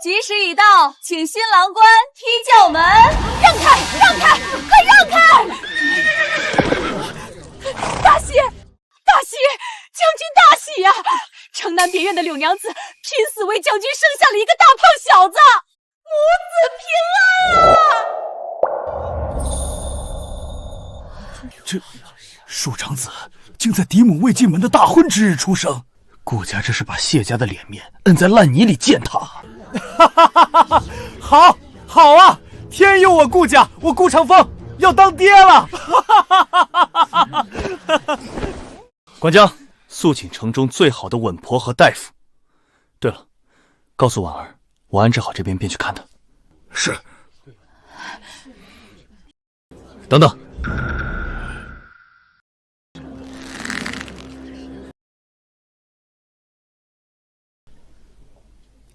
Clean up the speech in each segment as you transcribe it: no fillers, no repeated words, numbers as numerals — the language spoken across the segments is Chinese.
吉时已到，请新郎官踢轿门。让开，让开，快让开！大喜，大喜，将军大喜呀！城南别院的柳娘子拼死为将军生下了一个大胖小子，母子平安啊！这庶长子竟在嫡母未进门的大婚之日出生，顾家这是把谢家的脸面摁在烂泥里践踏。好，好啊！天佑我顾家，我顾长风要当爹了！管家，速请城中最好的稳婆和大夫。对了，告诉婉儿，我安置好这边便去看她。是。等等。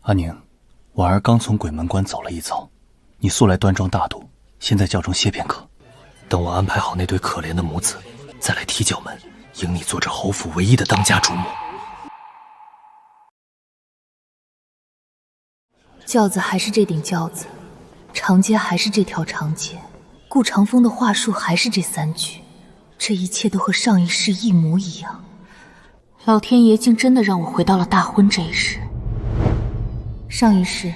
阿宁，婉儿刚从鬼门关走了一遭，你速来端庄大度，先在轿中歇片刻。等我安排好那对可怜的母子，再来踢轿门，迎你做这侯府唯一的当家主母。轿子还是这顶轿子，长街还是这条长街，顾长风的话术还是这3句，这一切都和上一世一模一样。老天爷竟真的让我回到了大婚这一世。上一世，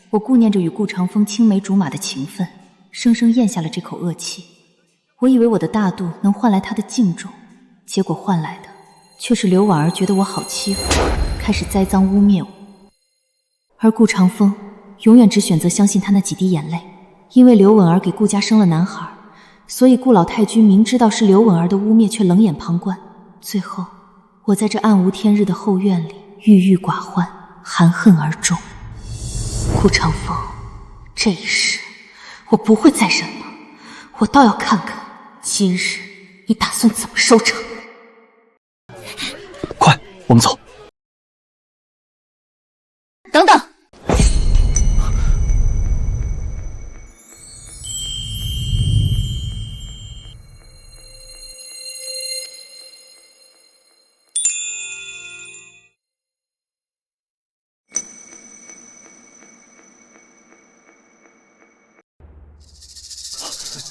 我顾念着与顾长风青梅竹马的情分，生生咽下了这口恶气。我以为我的大度能换来他的敬重，结果换来的却是刘婉儿觉得我好欺负，开始栽赃污蔑我。而顾长风永远只选择相信他那几滴眼泪，因为刘婉儿给顾家生了男孩，所以顾老太君明知道是刘婉儿的污蔑，却冷眼旁观。最后，我在这暗无天日的后院里郁郁寡欢，含恨而终。顾长风，这一世我不会再忍了，我倒要看看今日你打算怎么收场。快，我们走。等等，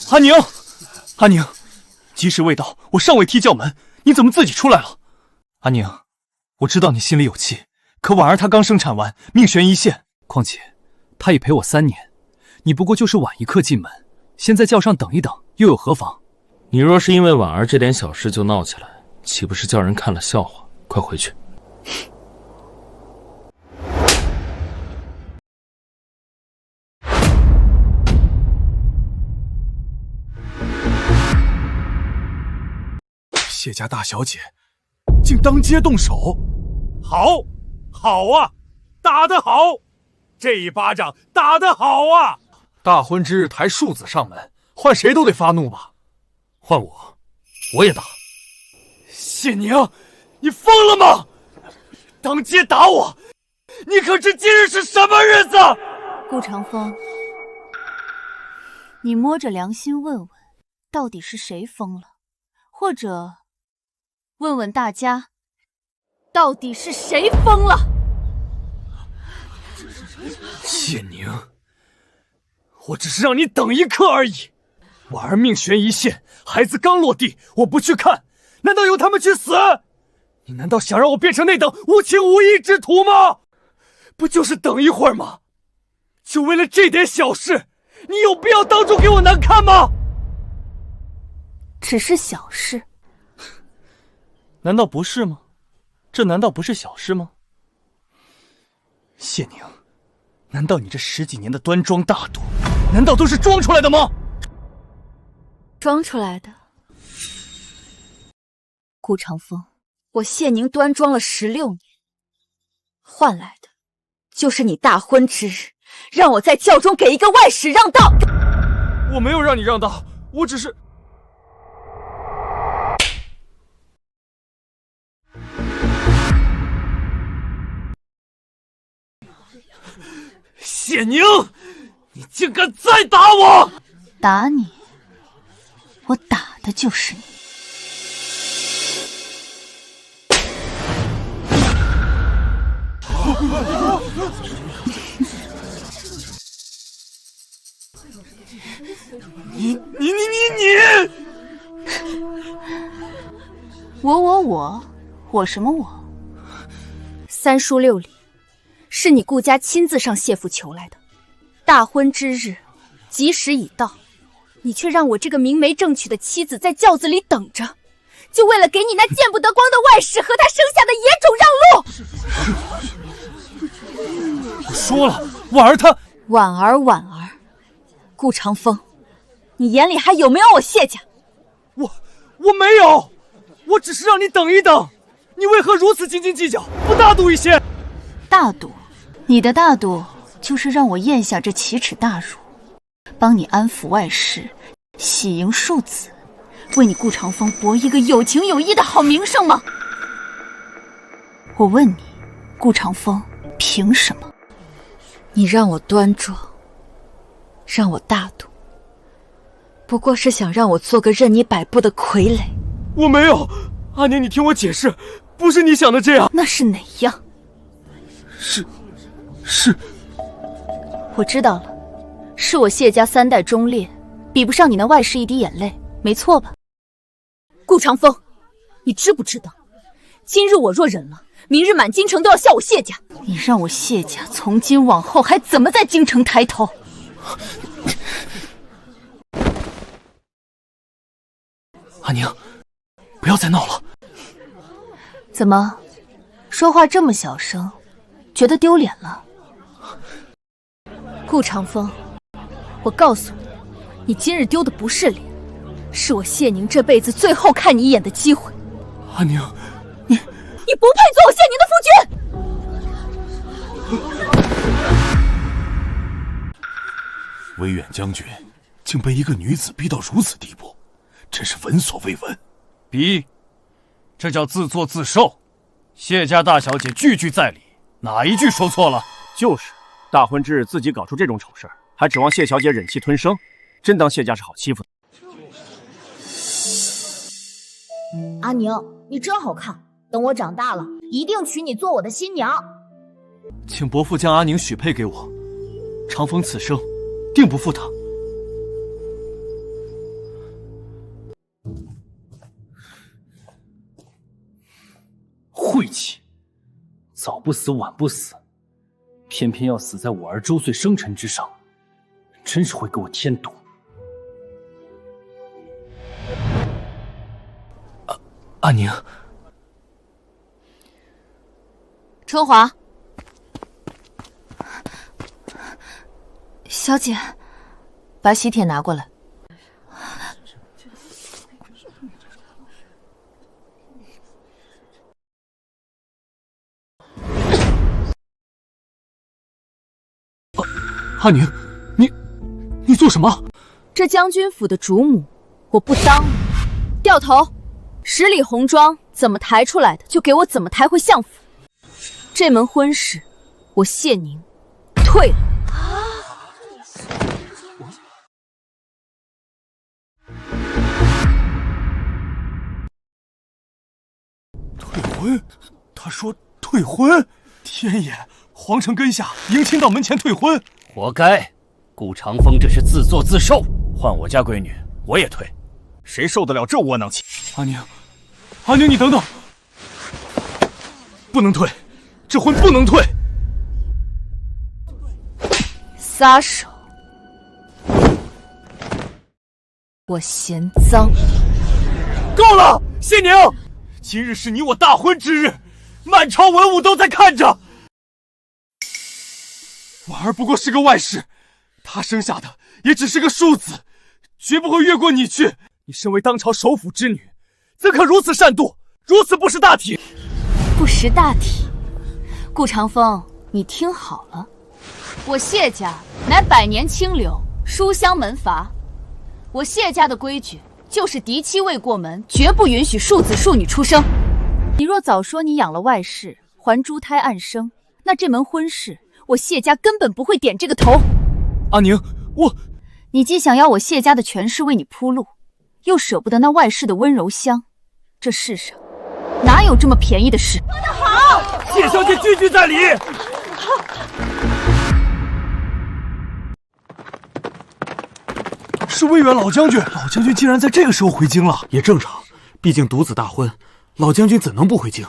阿宁，阿宁，吉时未到，我尚未踢轿门，你怎么自己出来了？阿宁，我知道你心里有气，可婉儿她刚生产完，命悬一线，况且她已陪我3年，你不过就是晚一刻进门，先在轿上等一等，又有何妨？你若是因为婉儿这点小事就闹起来，岂不是叫人看了笑话？快回去。谢家大小姐竟当街动手，好，好啊，打得好！这一巴掌打得好啊！大婚之日抬庶子上门，换谁都得发怒吧？换我，我也打。谢宁，你疯了吗？当街打我，你可知今日是什么日子？顾长风，你摸着良心问问，到底是谁疯了？或者问问大家，到底是谁疯了？谢宁，我只是让你等一刻而已。婉儿命悬一线，孩子刚落地，我不去看，难道由他们去死？你难道想让我变成那等无情无义之徒吗？不就是等一会儿吗？就为了这点小事，你有必要当众给我难看吗？只是小事，难道不是吗？这难道不是小事吗？谢宁，难道你这10几年的端庄大度，难道都是装出来的吗？装出来的。顾长风，我谢宁端庄了16年，换来的就是你大婚之日，让我在轿中给一个外使让道。我没有让你让道，我只是……谢宁，你竟敢再打我！打你，我打的就是你。我什么我？三书六礼，是你顾家亲自上谢府求来的。大婚之日，吉时已到，你却让我这个明媒正娶的妻子在轿子里等着，就为了给你那见不得光的外室和他生下的野种让路。我说了，婉儿她……婉儿，顾长风，你眼里还有没有我谢家？我没有，我只是让你等一等。你为何如此斤斤计较，不大度一些？大度？你的大度就是让我咽下这奇耻大辱，帮你安抚外室，喜迎庶子，为你顾长风博一个有情有义的好名声吗？我问你，顾长风凭什么？你让我端庄，让我大度，不过是想让我做个任你摆布的傀儡。我没有，阿宁，你听我解释，不是你想的这样。那是哪样？是，我知道了，是我谢家3代忠烈，比不上你那外室一滴眼泪，没错吧？顾长风，你知不知道，今日我若忍了，明日满京城都要笑我谢家。你让我谢家从今往后还怎么在京城抬头？阿宁，不要再闹了。怎么，说话这么小声，觉得丢脸了？顾长风，我告诉你，你今日丢的不是脸，是我谢宁这辈子最后看你一眼的机会。阿宁，你不配做我谢宁的夫君！威远将军竟被一个女子逼到如此地步，真是闻所未闻。逼，这叫自作自受。谢家大小姐句句在理，哪一句说错了？就是，大婚之日自己搞出这种丑事，还指望谢小姐忍气吞声，真当谢家是好欺负的。阿宁，你真好看，等我长大了，一定娶你做我的新娘。请伯父将阿宁许配给我，长风此生定不负她。晦气，早不死晚不死，偏偏要死在我儿周岁生辰之上，真是会给我添堵。阿宁，春华，小姐，把喜帖拿过来。阿宁，你做什么？这将军府的主母，我不当了。掉头，10里红妆怎么抬出来的，就给我怎么抬回相府。这门婚事，我谢宁退了。退婚？他说退婚？天爷！皇城根下，迎亲到门前退婚，活该！顾长风这是自作自受，换我家闺女，我也退，谁受得了这窝囊气？阿宁，阿宁，你等等，不能退，这婚不能退！撒手！我嫌脏！够了，谢宁，今日是你我大婚之日，满朝文武都在看着。婉儿不过是个外室，她生下的也只是个庶子，绝不会越过你去。你身为当朝首辅之女，怎可如此善妒，如此不识大体？不识大体？顾长风，你听好了，我谢家乃百年清流，书香门阀。我谢家的规矩就是嫡妻未过门，绝不允许庶子庶女出生。你若早说你养了外室，还珠胎暗生，那这门婚事我谢家根本不会点这个头。阿宁，你既想要我谢家的权势为你铺路，又舍不得那外室的温柔乡，这世上哪有这么便宜的事？说得好，谢小姐句句在理。是魏远老将军，老将军竟然在这个时候回京了，也正常，毕竟独子大婚，老将军怎能不回京？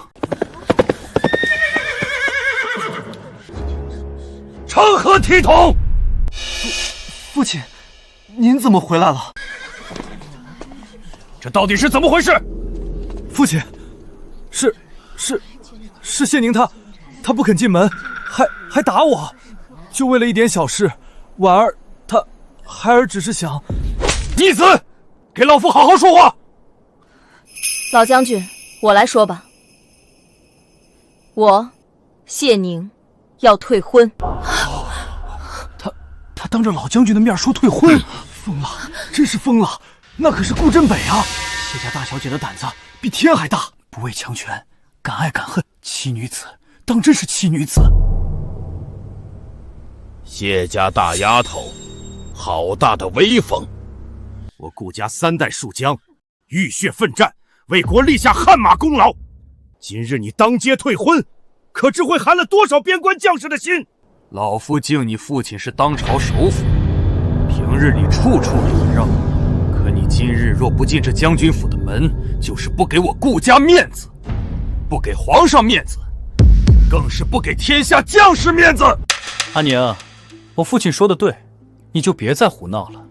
成何体统！父亲，您怎么回来了？这到底是怎么回事？父亲，是谢宁他不肯进门，还打我，就为了一点小事。婉儿孩儿只是想……逆子，给老夫好好说话。老将军，我来说吧。我，谢宁，要退婚。他当着老将军的面说退婚，疯了，真是疯了！那可是顾真北啊！谢家大小姐的胆子比天还大，不畏强权，敢爱敢恨，妻女子当真是妻女子。谢家大丫头，好大的威风！我顾家3代戍疆，浴血奋战，为国立下汗马功劳。今日你当街退婚，可知会寒了多少边关将士的心？老夫敬你父亲是当朝首辅，平日里处处礼让，可你今日若不进这将军府的门，就是不给我顾家面子，不给皇上面子，更是不给天下将士面子。阿宁，我父亲说的对，你就别再胡闹了。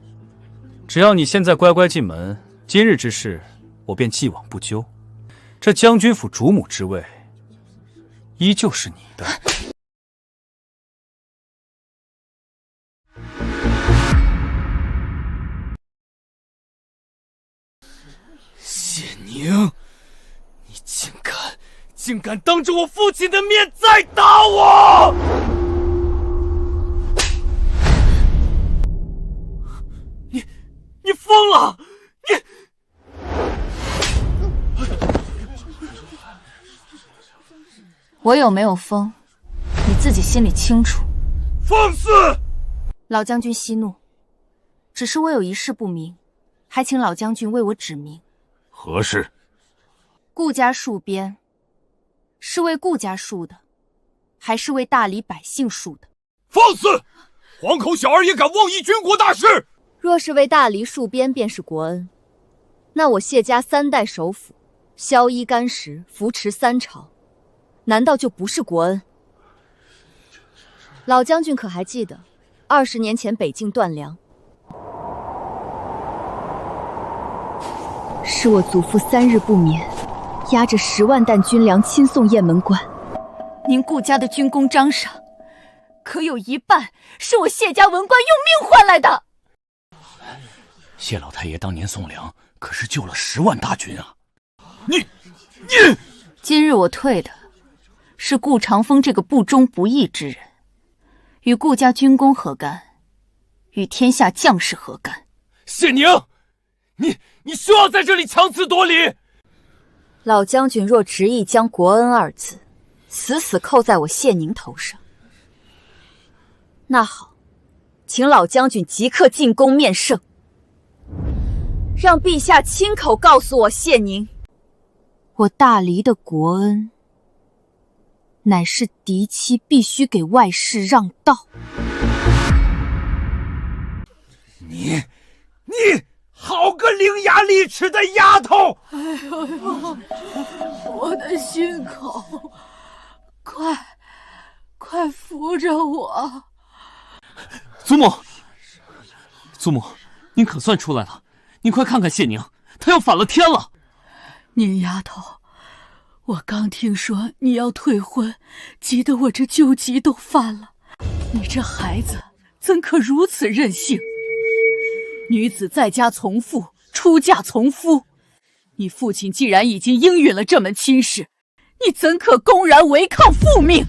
只要你现在乖乖进门，今日之事我便既往不咎。这将军府主母之位，依旧是你的。谢宁，你竟敢当着我父亲的面再打我！你疯了！我有没有疯，你自己心里清楚。放肆！老将军息怒，只是我有一事不明，还请老将军为我指明。何事？顾家戍边，是为顾家戍的，还是为大理百姓戍的？放肆！黄口小儿也敢妄议军国大事！若是为大理戍边便是国恩，那我谢家3代首辅，宵衣干食，扶持3朝，难道就不是国恩？老将军可还记得20年前北境断粮，是我祖父3日不眠，押着10万担军粮亲送雁门关。您顾家的军功章上，可有一半是我谢家文官用命换来的？谢老太爷当年送粮，可是救了10万大军啊！你，今日我退的是顾长风这个不忠不义之人，与顾家军功何干？与天下将士何干？谢宁，你休要在这里强词夺理！老将军若执意将国恩2字死死扣在我谢宁头上，那好，请老将军即刻进宫面圣，让陛下亲口告诉我谢宁，我大黎的国恩乃是嫡妻必须给外室让道。你好个伶牙俐齿的丫头！哎呦，我的心口，快扶着我！祖母，您可算出来了！你快看看谢宁，他要反了天了！宁丫头，我刚听说你要退婚，急得我这旧疾都犯了。你这孩子怎可如此任性？女子在家从父，出嫁从夫。你父亲既然已经应允了这门亲事，你怎可公然违抗父命？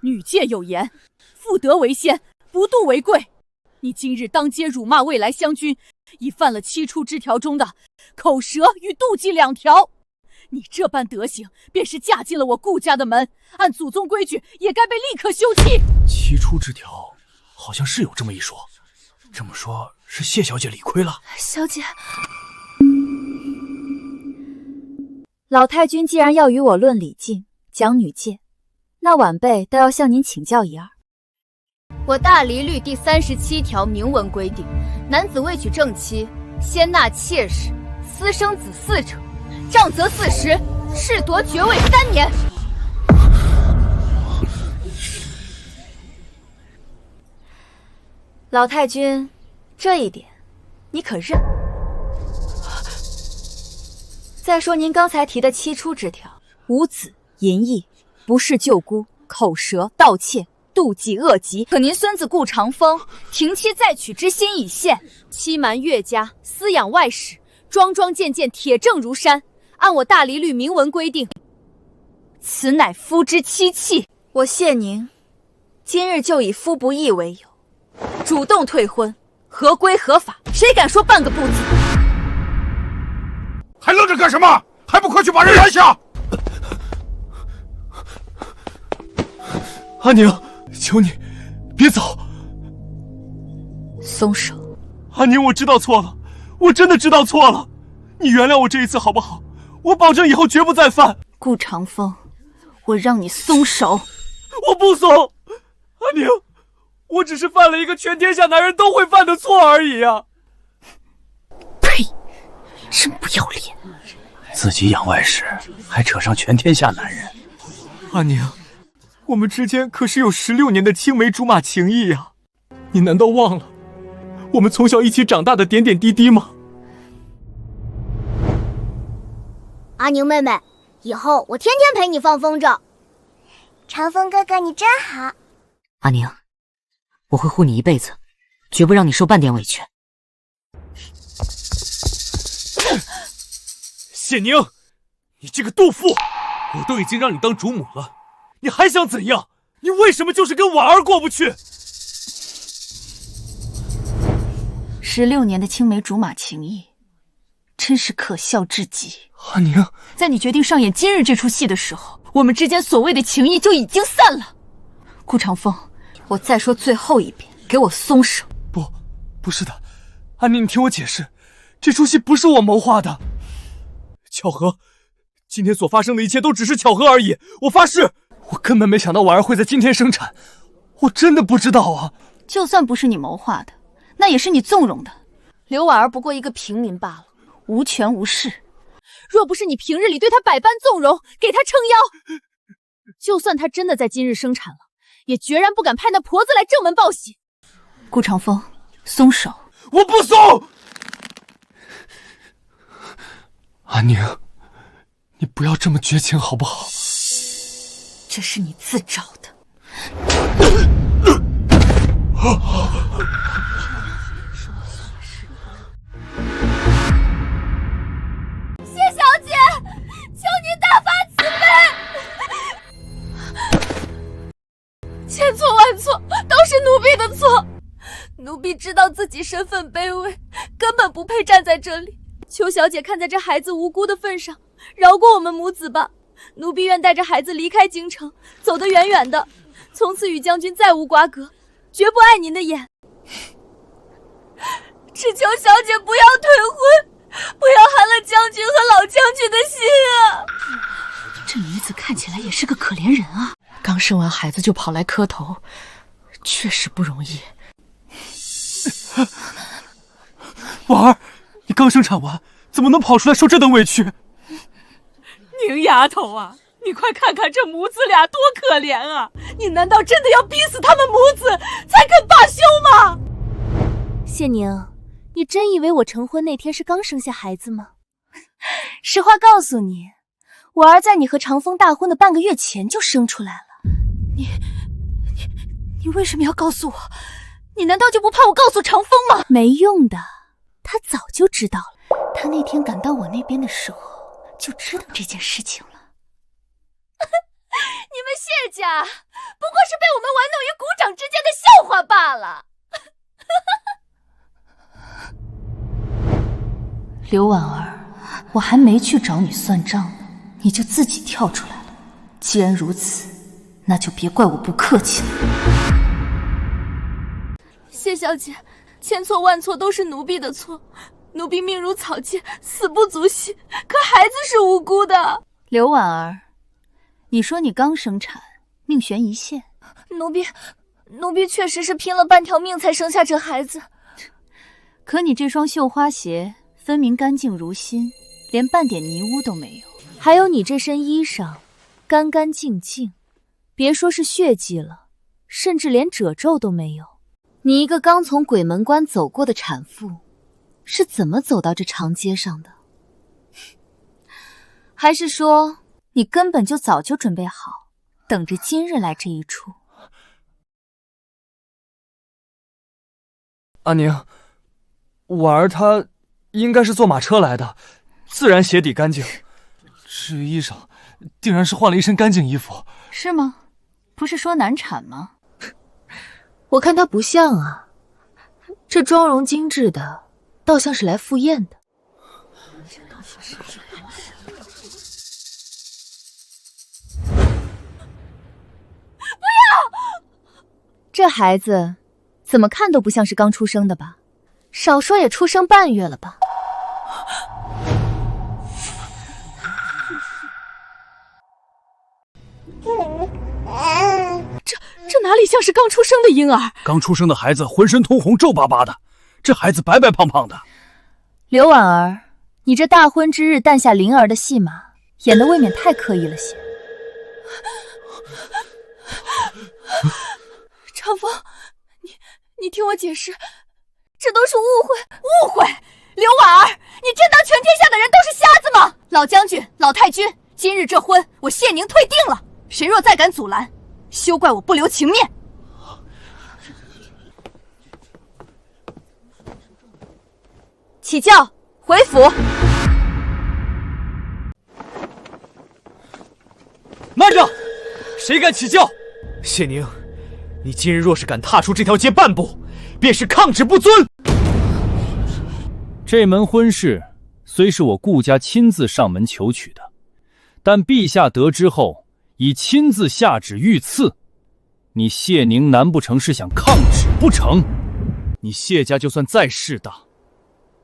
女诫有言，妇德为先，不妒为贵。你今日当街辱骂未来湘军，已犯了7出之条中的口舌与妒忌2条。你这般德行，便是嫁进了我顾家的门，按祖宗规矩，也该被立刻休妻。7出之条，好像是有这么一说。这么说，是谢小姐理亏了。小姐，老太君既然要与我论礼敬，讲女诫，那晚辈倒要向您请教一二。我大黎律第37条明文规定，男子未娶正妻，先纳妾室，私生子4者，杖责40，褫夺爵位3年。老太君，这一点你可认？再说您刚才提的7出之条，无子淫逸、不是舅姑、口舌盗窃、妒忌恶疾，可您孙子顾长风停妻再娶之心已现，欺瞒岳家，私养外室，桩桩件件铁证如山，按我大离律明文规定，此乃夫之妻契。我谢您，今日就以夫不义为由，主动退婚，合规合法，谁敢说半个不字？还愣着干什么？还不快去把人拦下！阿宁，求你别走！松手！阿宁，我知道错了，我真的知道错了，你原谅我这一次好不好？我保证以后绝不再犯。顾长风，我让你松手！我不松！阿宁，我只是犯了一个全天下男人都会犯的错而已啊！呸！真不要脸！自己养外室，还扯上全天下男人。阿宁，我们之间可是有16年的青梅竹马情谊呀，你难道忘了我们从小一起长大的点点滴滴吗？阿宁妹妹，以后我天天陪你放风筝。长风哥哥，你真好。阿宁，我会护你一辈子，绝不让你受半点委屈。谢宁，你这个妒妇，我都已经让你当主母了，你还想怎样？你为什么就是跟婉儿过不去？16年的青梅竹马情谊，真是可笑至极。阿宁，在你决定上演今日这出戏的时候，我们之间所谓的情谊就已经散了。顾长风，我再说最后一遍，给我松手！不是的，阿宁，你听我解释，这出戏不是我谋划的。巧合，今天所发生的一切都只是巧合而已。我发誓，我根本没想到婉儿会在今天生产，我真的不知道啊。就算不是你谋划的，那也是你纵容的。刘婉儿不过一个平民罢了，无权无势。若不是你平日里对她百般纵容，给她撑腰，就算她真的在今日生产了，也决然不敢派那婆子来正门报喜。顾长风，松手！我不松！阿宁，你不要这么绝情好不好？这是你自找的。谢小姐，求您大发慈悲！千错万错，都是奴婢的错。奴婢知道自己身份卑微，根本不配站在这里。求小姐看在这孩子无辜的份上，饶过我们母子吧。奴婢愿带着孩子离开京城，走得远远的，从此与将军再无瓜葛，绝不碍您的眼。只求小姐不要退婚，不要寒了将军和老将军的心啊！这女子看起来也是个可怜人啊，刚生完孩子就跑来磕头，确实不容易。婉儿，你刚生产完，怎么能跑出来受这等委屈？宁丫头啊，你快看看这母子俩多可怜啊！你难道真的要逼死他们母子才肯罢休吗？谢宁，你真以为我成婚那天是刚生下孩子吗？实话告诉你，我儿在你和长风大婚的半个月前就生出来了。你为什么要告诉我？你难道就不怕我告诉长风吗？没用的，他早就知道了。他那天赶到我那边的时候，就知道这件事情了。你们谢家不过是被我们玩弄于股掌之间的笑话罢了。刘婉儿，我还没去找你算账呢，你就自己跳出来了。既然如此，那就别怪我不客气了。谢小姐，千错万错都是奴婢的错，奴婢命如草芥，死不足惜，可孩子是无辜的。刘婉儿，你说你刚生产，命悬一线。奴婢确实是拼了半条命才生下这孩子。可你这双绣花鞋分明干净如新，连半点泥污都没有，还有你这身衣裳，干干净净，别说是血迹了，甚至连褶皱都没有。你一个刚从鬼门关走过的产妇，是怎么走到这长街上的？还是说你根本就早就准备好，等着今日来这一出？阿宁，婉儿她应该是坐马车来的，自然鞋底干净。至于衣裳，定然是换了一身干净衣服。是吗？不是说难产吗？我看她不像啊，这妆容精致的，倒像是来赴宴的。不要！这孩子怎么看都不像是刚出生的吧？少说也出生半月了吧？这哪里像是刚出生的婴儿？刚出生的孩子浑身通红，皱巴巴的，这孩子白白胖胖的。刘婉儿，你这大婚之日诞下灵儿的戏码，演得未免太刻意了些。长风，你听我解释，这都是误会。误会？刘婉儿，你真当全天下的人都是瞎子吗？老将军、老太君，今日这婚我谢宁退定了，谁若再敢阻拦，休怪我不留情面。起轿，回府。慢着！谁敢起轿？谢宁，你今日若是敢踏出这条街半步，便是抗旨不遵。这门婚事虽是我顾家亲自上门求娶的，但陛下得知后已亲自下旨御赐。你谢宁难不成是想抗旨不成？你谢家就算再势大，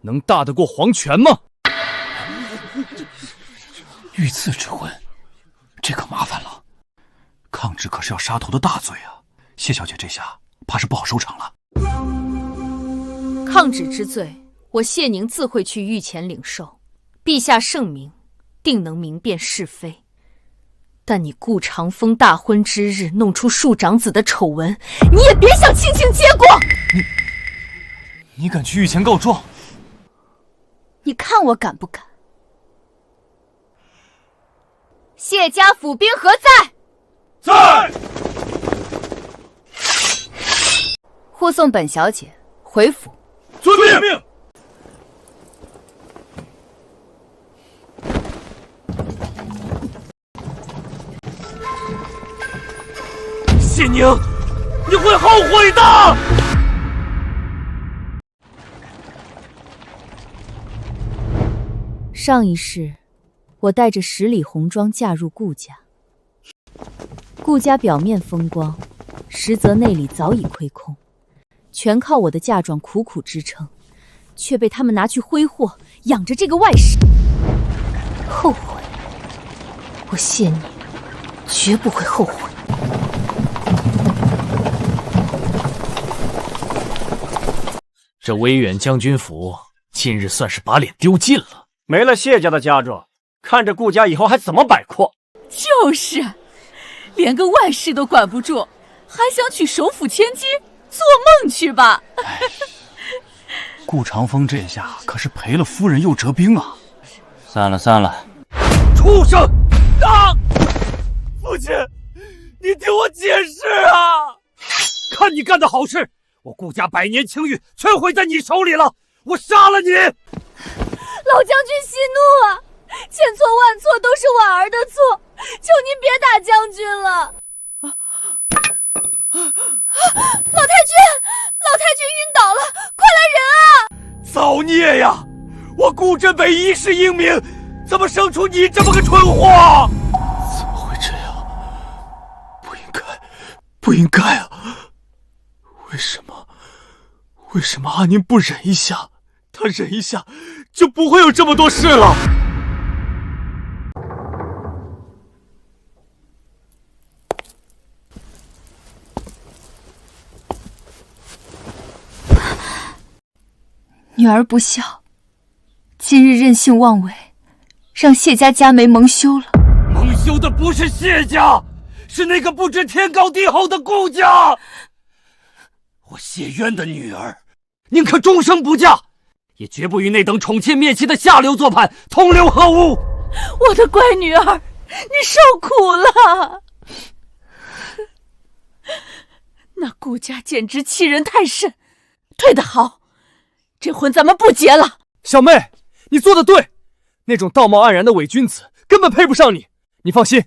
能大得过皇权吗？御赐之婚，这可麻烦了。抗旨可是要杀头的大罪啊！谢小姐这下怕是不好收场了。抗旨之罪，我谢宁自会去御前领受。陛下圣明，定能明辨是非。但你顾长风大婚之日弄出庶长子的丑闻，你也别想轻轻接过。你敢去御前告状？你看我敢不敢？谢家府兵何在？在。护送本小姐回府。遵命。谢宁，你会后悔的！上一世，我带着10里红妆嫁入顾家。顾家表面风光，实则内里早已亏空，全靠我的嫁妆苦苦支撑，却被他们拿去挥霍，养着这个外室。后悔？我谢你，绝不会后悔。这威远将军府今日算是把脸丢尽了。没了谢家的家庄，看着顾家以后还怎么摆阔？就是，连个外室都管不住，还想娶首府千金？做梦去吧！顾长风这下可是赔了夫人又折兵啊！散了散了。畜生！啊！父亲，你听我解释啊！看你干的好事，我顾家100年清誉全毁在你手里了！我杀了你！老将军息怒了，千错万错都是婉儿的错，求您别打将军了。老太君晕倒了，快来人啊！造孽呀！我顾镇北一世英名，怎么生出你这么个蠢货？怎么会这样？不应该啊！为什么阿宁不忍一下？他忍一下，就不会有这么多事了。女儿不孝，今日任性妄为，让谢家家门蒙羞了。蒙羞的不是谢家，是那个不知天高地厚的顾家。我谢渊的女儿，宁可终生不嫁，也绝不与那等宠妾灭妻的下流做派同流合污。我的乖女儿，你受苦了。那顾家简直欺人太甚，退得好，这婚咱们不结了。小妹，你做得对，那种道貌岸然的伪君子根本配不上你。你放心，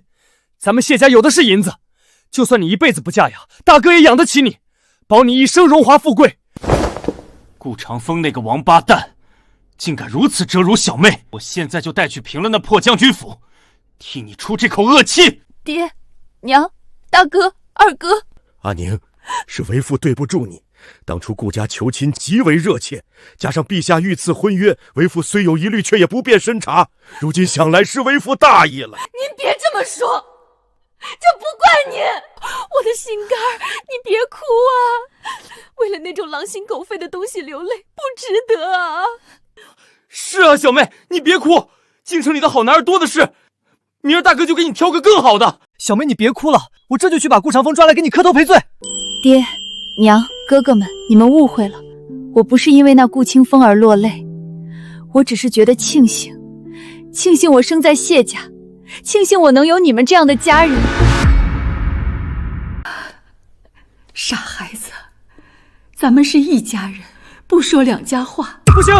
咱们谢家有的是银子，就算你一辈子不嫁呀，大哥也养得起你，保你一生荣华富贵。顾长风那个王八蛋，竟敢如此折辱小妹！我现在就带去平了那破将军府，替你出这口恶气。爹、娘、大哥、二哥，阿宁，是为父对不住你。当初顾家求亲极为热切，加上陛下御赐婚约，为父虽有疑虑，却也不便深查。如今想来是为父大意了。您别这么说，这不怪您，我的心肝儿，你别哭啊！为了那种狼心狗肺的东西流泪，不值得啊！是啊，小妹，你别哭，京城里的好男儿多的是，明儿大哥就给你挑个更好的。小妹，你别哭了，我这就去把顾长风抓来给你磕头赔罪。爹、娘、哥哥们，你们误会了，我不是因为那顾清风而落泪，我只是觉得庆幸我生在谢家，庆幸我能有你们这样的家人。傻孩子，咱们是一家人，不说两家话。不行，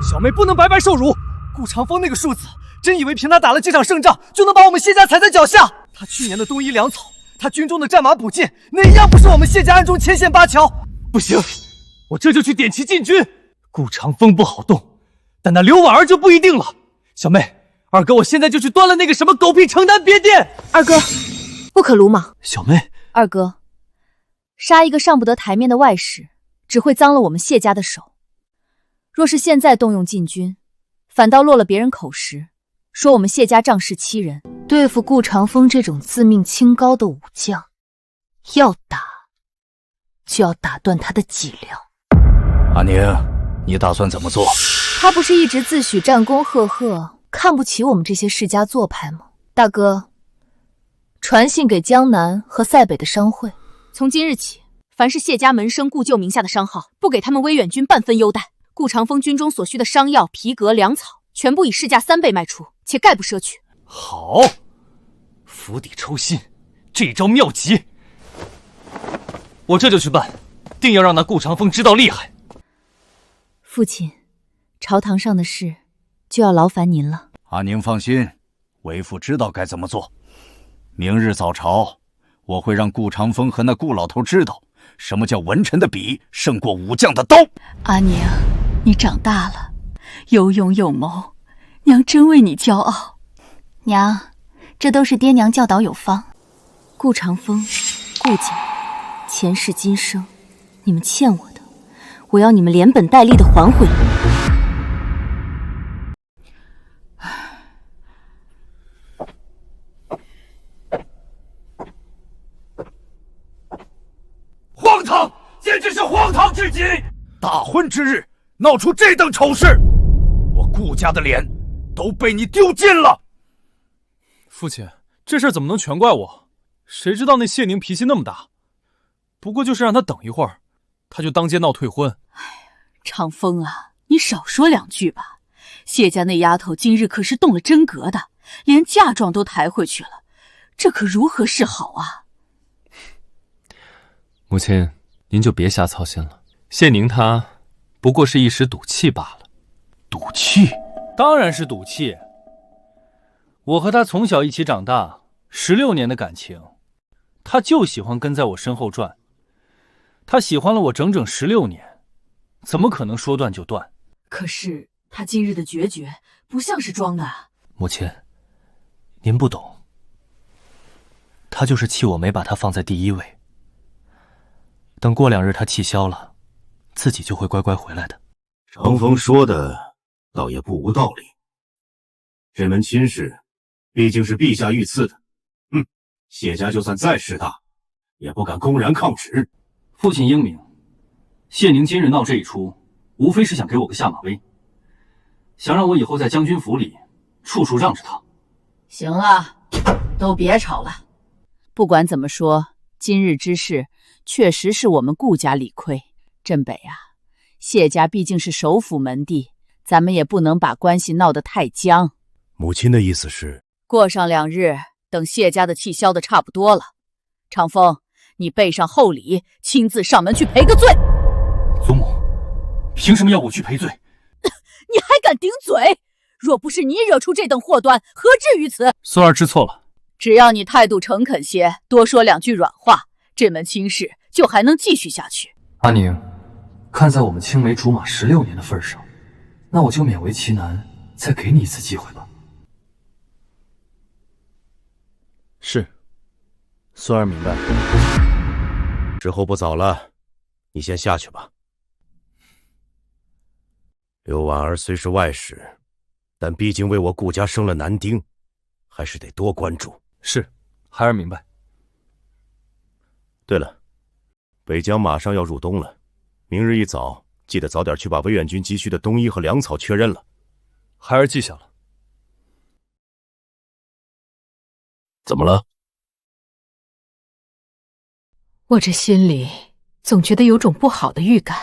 小妹不能白白受辱。顾长风那个庶子，真以为凭他打了这场胜仗，就能把我们谢家踩在脚下？他去年的冬衣粮草，他军中的战马补进，哪一样不是我们谢家暗中牵线搭桥？不行，我这就去点旗进军。顾长风不好动，但那刘婉儿就不一定了。小妹，二哥，我现在就去端了那个什么狗屁城南别殿。二哥，不可鲁莽。小妹，二哥，杀一个上不得台面的外室，只会脏了我们谢家的手。若是现在动用禁军，反倒落了别人口实，说我们谢家仗势欺人。对付顾长风这种自命清高的武将，要打就要打断他的脊梁。阿宁，你打算怎么做？他不是一直自诩战功赫赫，看不起我们这些世家做派吗？大哥，传信给江南和塞北的商会，从今日起，凡是谢家门生故旧名下的商号，不给他们威远军半分优待。顾长风军中所需的商药、皮革、粮草，全部以市价3倍卖出，且概不赊取。好，釜底抽薪，这招妙极，我这就去办，定要让那顾长风知道厉害。父亲，朝堂上的事就要劳烦您了。阿宁放心，为父知道该怎么做。明日早朝，我会让顾长风和那顾老头知道，什么叫文臣的笔胜过武将的刀。阿宁，你长大了，有勇有谋，娘真为你骄傲。娘，这都是爹娘教导有方。顾长风，顾家，前世今生，你们欠我的，我要你们连本带利的还回来。荒唐，简直是荒唐至极！大婚之日闹出这等丑事，我顾家的脸都被你丢尽了。父亲，这事怎么能全怪我？谁知道那谢宁脾气那么大，不过就是让他等一会儿，他就当街闹退婚。长风啊，你少说两句吧。谢家那丫头今日可是动了真格的，连嫁妆都抬回去了，这可如何是好啊？母亲，您就别瞎操心了。谢宁她不过是一时赌气罢了。赌气？当然是赌气。我和他从小一起长大，16年的感情，他就喜欢跟在我身后转。他喜欢了我整整16年，怎么可能说断就断？可是他今日的决绝不像是装的啊。母亲，您不懂，他就是气我没把他放在第一位。等过2日他气消了，自己就会乖乖回来的。长风说的倒也不无道理，这门亲事毕竟是陛下御赐的，谢家就算再势大，也不敢公然抗旨。父亲英明，谢宁今日闹这一出，无非是想给我个下马威，想让我以后在将军府里处处让着他。行了，都别吵了。不管怎么说，今日之事确实是我们顾家理亏。镇北啊，谢家毕竟是首府门第，咱们也不能把关系闹得太僵。母亲的意思是，过上2日，等谢家的气消得差不多了，长风，你备上厚礼，亲自上门去赔个罪。祖母，凭什么要我去赔罪？你还敢顶嘴？若不是你惹出这等祸端，何至于此？孙儿知错了。只要你态度诚恳些，多说2句软话，这门亲事就还能继续下去。阿宁，看在我们青梅竹马16年的份上，那我就勉为其难，再给你一次机会吧。是，孙儿明白。时候不早了，你先下去吧。刘婉儿虽是外室，但毕竟为我顾家生了男丁，还是得多关注。是，孩儿明白。对了，北疆马上要入冬了，明日一早记得早点去把威远军急需的冬衣和粮草确认了。孩儿记下了。怎么了？我这心里总觉得有种不好的预感。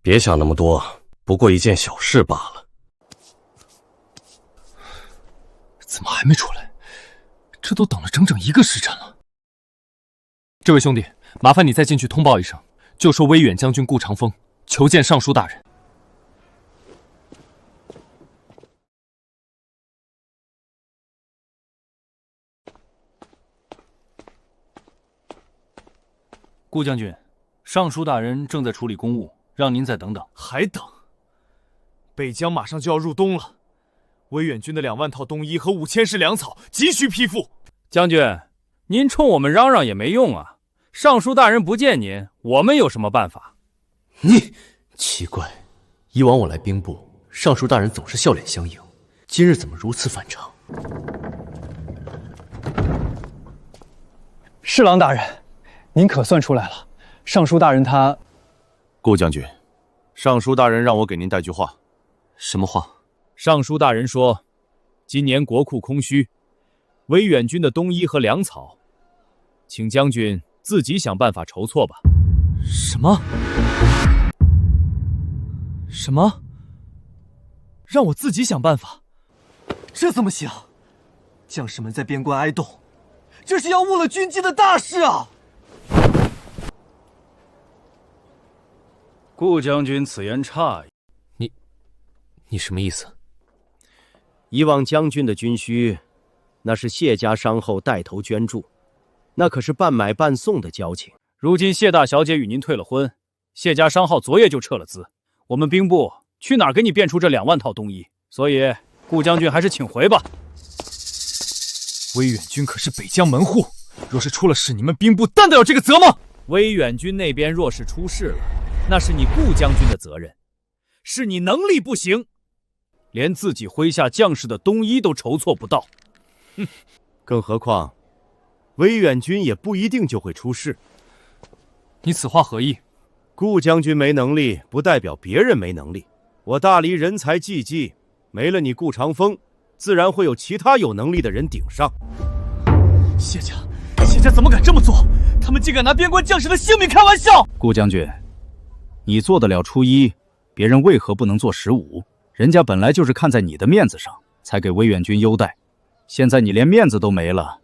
别想那么多，不过一件小事罢了。怎么还没出来？这都等了整整1个时辰了。这位兄弟，麻烦你再进去通报一声，就说威远将军顾长风求见尚书大人。顾将军，尚书大人正在处理公务，让您再等等。还等？北疆马上就要入冬了，威远军的2万套冬衣和5000石粮草急需批复。将军，您冲我们嚷嚷也没用啊！尚书大人不见您，我们有什么办法？你奇怪，以往我来兵部，尚书大人总是笑脸相迎，今日怎么如此反常？侍郎大人，您可算出来了。尚书大人他……顾将军，尚书大人让我给您带句话。什么话？尚书大人说，今年国库空虚，威远军的冬衣和粮草，请将军自己想办法筹措吧。什么？什么？让我自己想办法？这怎么行？将士们在边关挨冻，这是要误了军机的大事啊！顾将军此言差矣。你什么意思？以往将军的军需，那是谢家伤后带头捐助，那可是半买半送的交情。如今谢大小姐与您退了婚，谢家商号昨夜就撤了资，我们兵部去哪儿给你变出这2万套冬衣？所以顾将军还是请回吧。威远军可是北疆门户，若是出了事，你们兵部担得了这个责吗？威远军那边若是出事了，那是你顾将军的责任，是你能力不行，连自己麾下将士的冬衣都筹措不到。哼，更何况威远军也不一定就会出事。你此话何意？顾将军没能力，不代表别人没能力。我大黎人才济济，没了你顾长风，自然会有其他有能力的人顶上。谢家怎么敢这么做？他们竟敢拿边关将士的性命开玩笑！顾将军，你做得了初一，别人为何不能做15？人家本来就是看在你的面子上，才给威远军优待。现在你连面子都没了，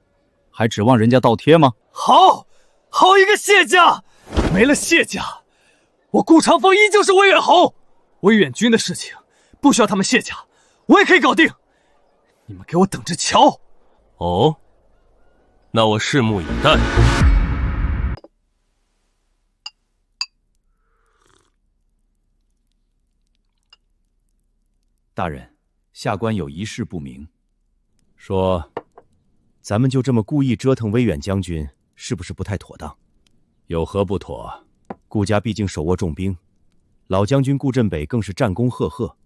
还指望人家倒贴吗？好一个谢家！没了谢家，我顾长风依旧是威远侯。威远军的事情不需要他们谢家，我也可以搞定。你们给我等着瞧！哦，那我拭目以待。大人，下官有一事不明，说咱们就这么故意折腾威远将军，是不是不太妥当？有何不妥？顾家毕竟手握重兵，老将军顾镇北更是战功赫赫，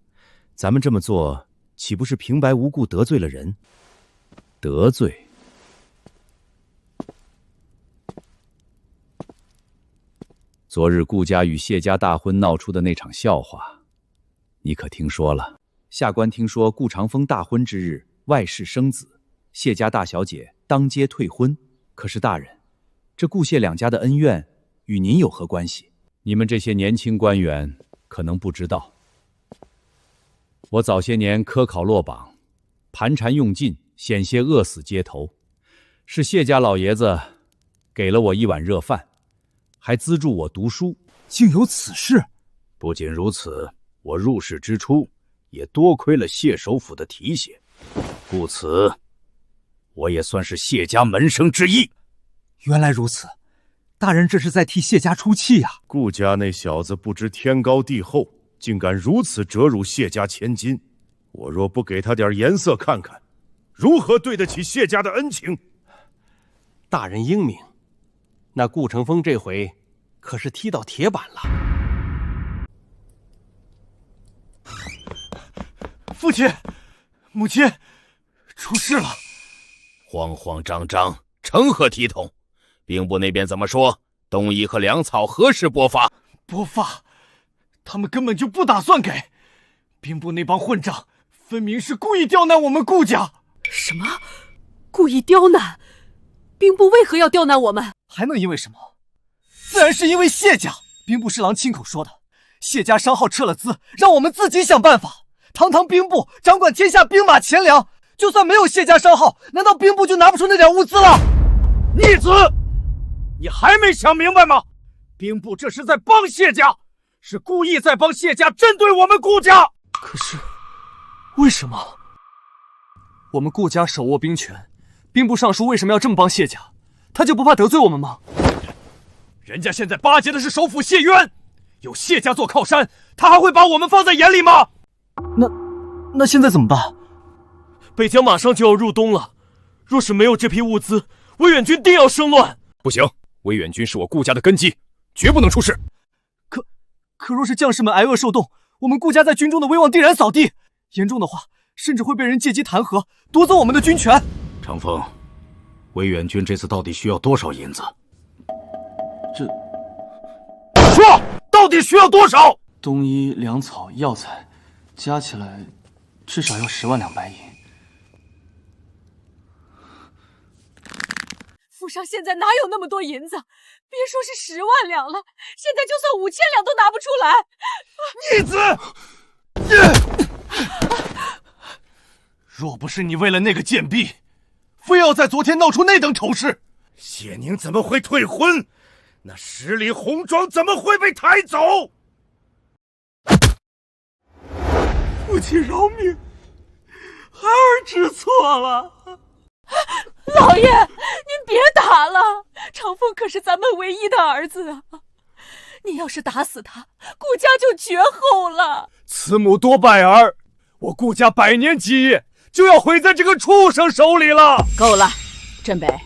咱们这么做，岂不是平白无故得罪了人？得罪？昨日顾家与谢家大婚闹出的那场笑话，你可听说了？下官听说顾长风大婚之日外室生子，谢家大小姐当街退婚。可是大人，这顾谢两家的恩怨与您有何关系？你们这些年轻官员可能不知道，我早些年科考落榜，盘缠用尽，险些饿死街头，是谢家老爷子给了我一碗热饭，还资助我读书。竟有此事？不仅如此，我入仕之初也多亏了谢首府的提携，故此我也算是谢家门生之一。原来如此，大人这是在替谢家出气呀！顾家那小子不知天高地厚，竟敢如此折辱谢家千金。我若不给他点颜色看看，如何对得起谢家的恩情？大人英明，那顾成风这回可是踢到铁板了。父亲，母亲，出事了！慌慌张张，成何体统？兵部那边怎么说？东夷和粮草何时拨发？拨发？他们根本就不打算给。兵部那帮混账，分明是故意刁难我们顾家。什么？故意刁难？兵部为何要刁难我们？还能因为什么？自然是因为谢家。兵部侍郎亲口说的，谢家商号撤了资，让我们自己想办法。堂堂兵部掌管天下兵马钱粮，就算没有谢家商号，难道兵部就拿不出那点物资了？逆子，你还没想明白吗？兵部这是在帮谢家，是故意在帮谢家针对我们顾家。可是，为什么？我们顾家手握兵权，兵部尚书为什么要这么帮谢家？他就不怕得罪我们吗？人家现在巴结的是首辅谢渊，有谢家做靠山，他还会把我们放在眼里吗？那现在怎么办？北疆马上就要入冬了，若是没有这批物资，威远军定要生乱。不行，威远军是我顾家的根基，绝不能出事。可若是将士们挨饿受冻，我们顾家在军中的威望定然扫地，严重的话，甚至会被人借机弹劾，夺走我们的军权。长风，威远军这次到底需要多少银子？说，到底需要多少？冬衣、粮草、药材，加起来至少要10万两白银。府上现在哪有那么多银子？别说是10万两了，现在就算5000两都拿不出来。逆子！若不是你为了那个贱婢，非要在昨天闹出那等丑事，谢宁怎么会退婚？那10里红妆怎么会被抬走？父亲饶命，孩儿知错了。老爷，您别打了，长风可是咱们唯一的儿子啊！你要是打死他，顾家就绝后了。慈母多败儿，我顾家100年基业就要毁在这个畜生手里了。够了，镇北，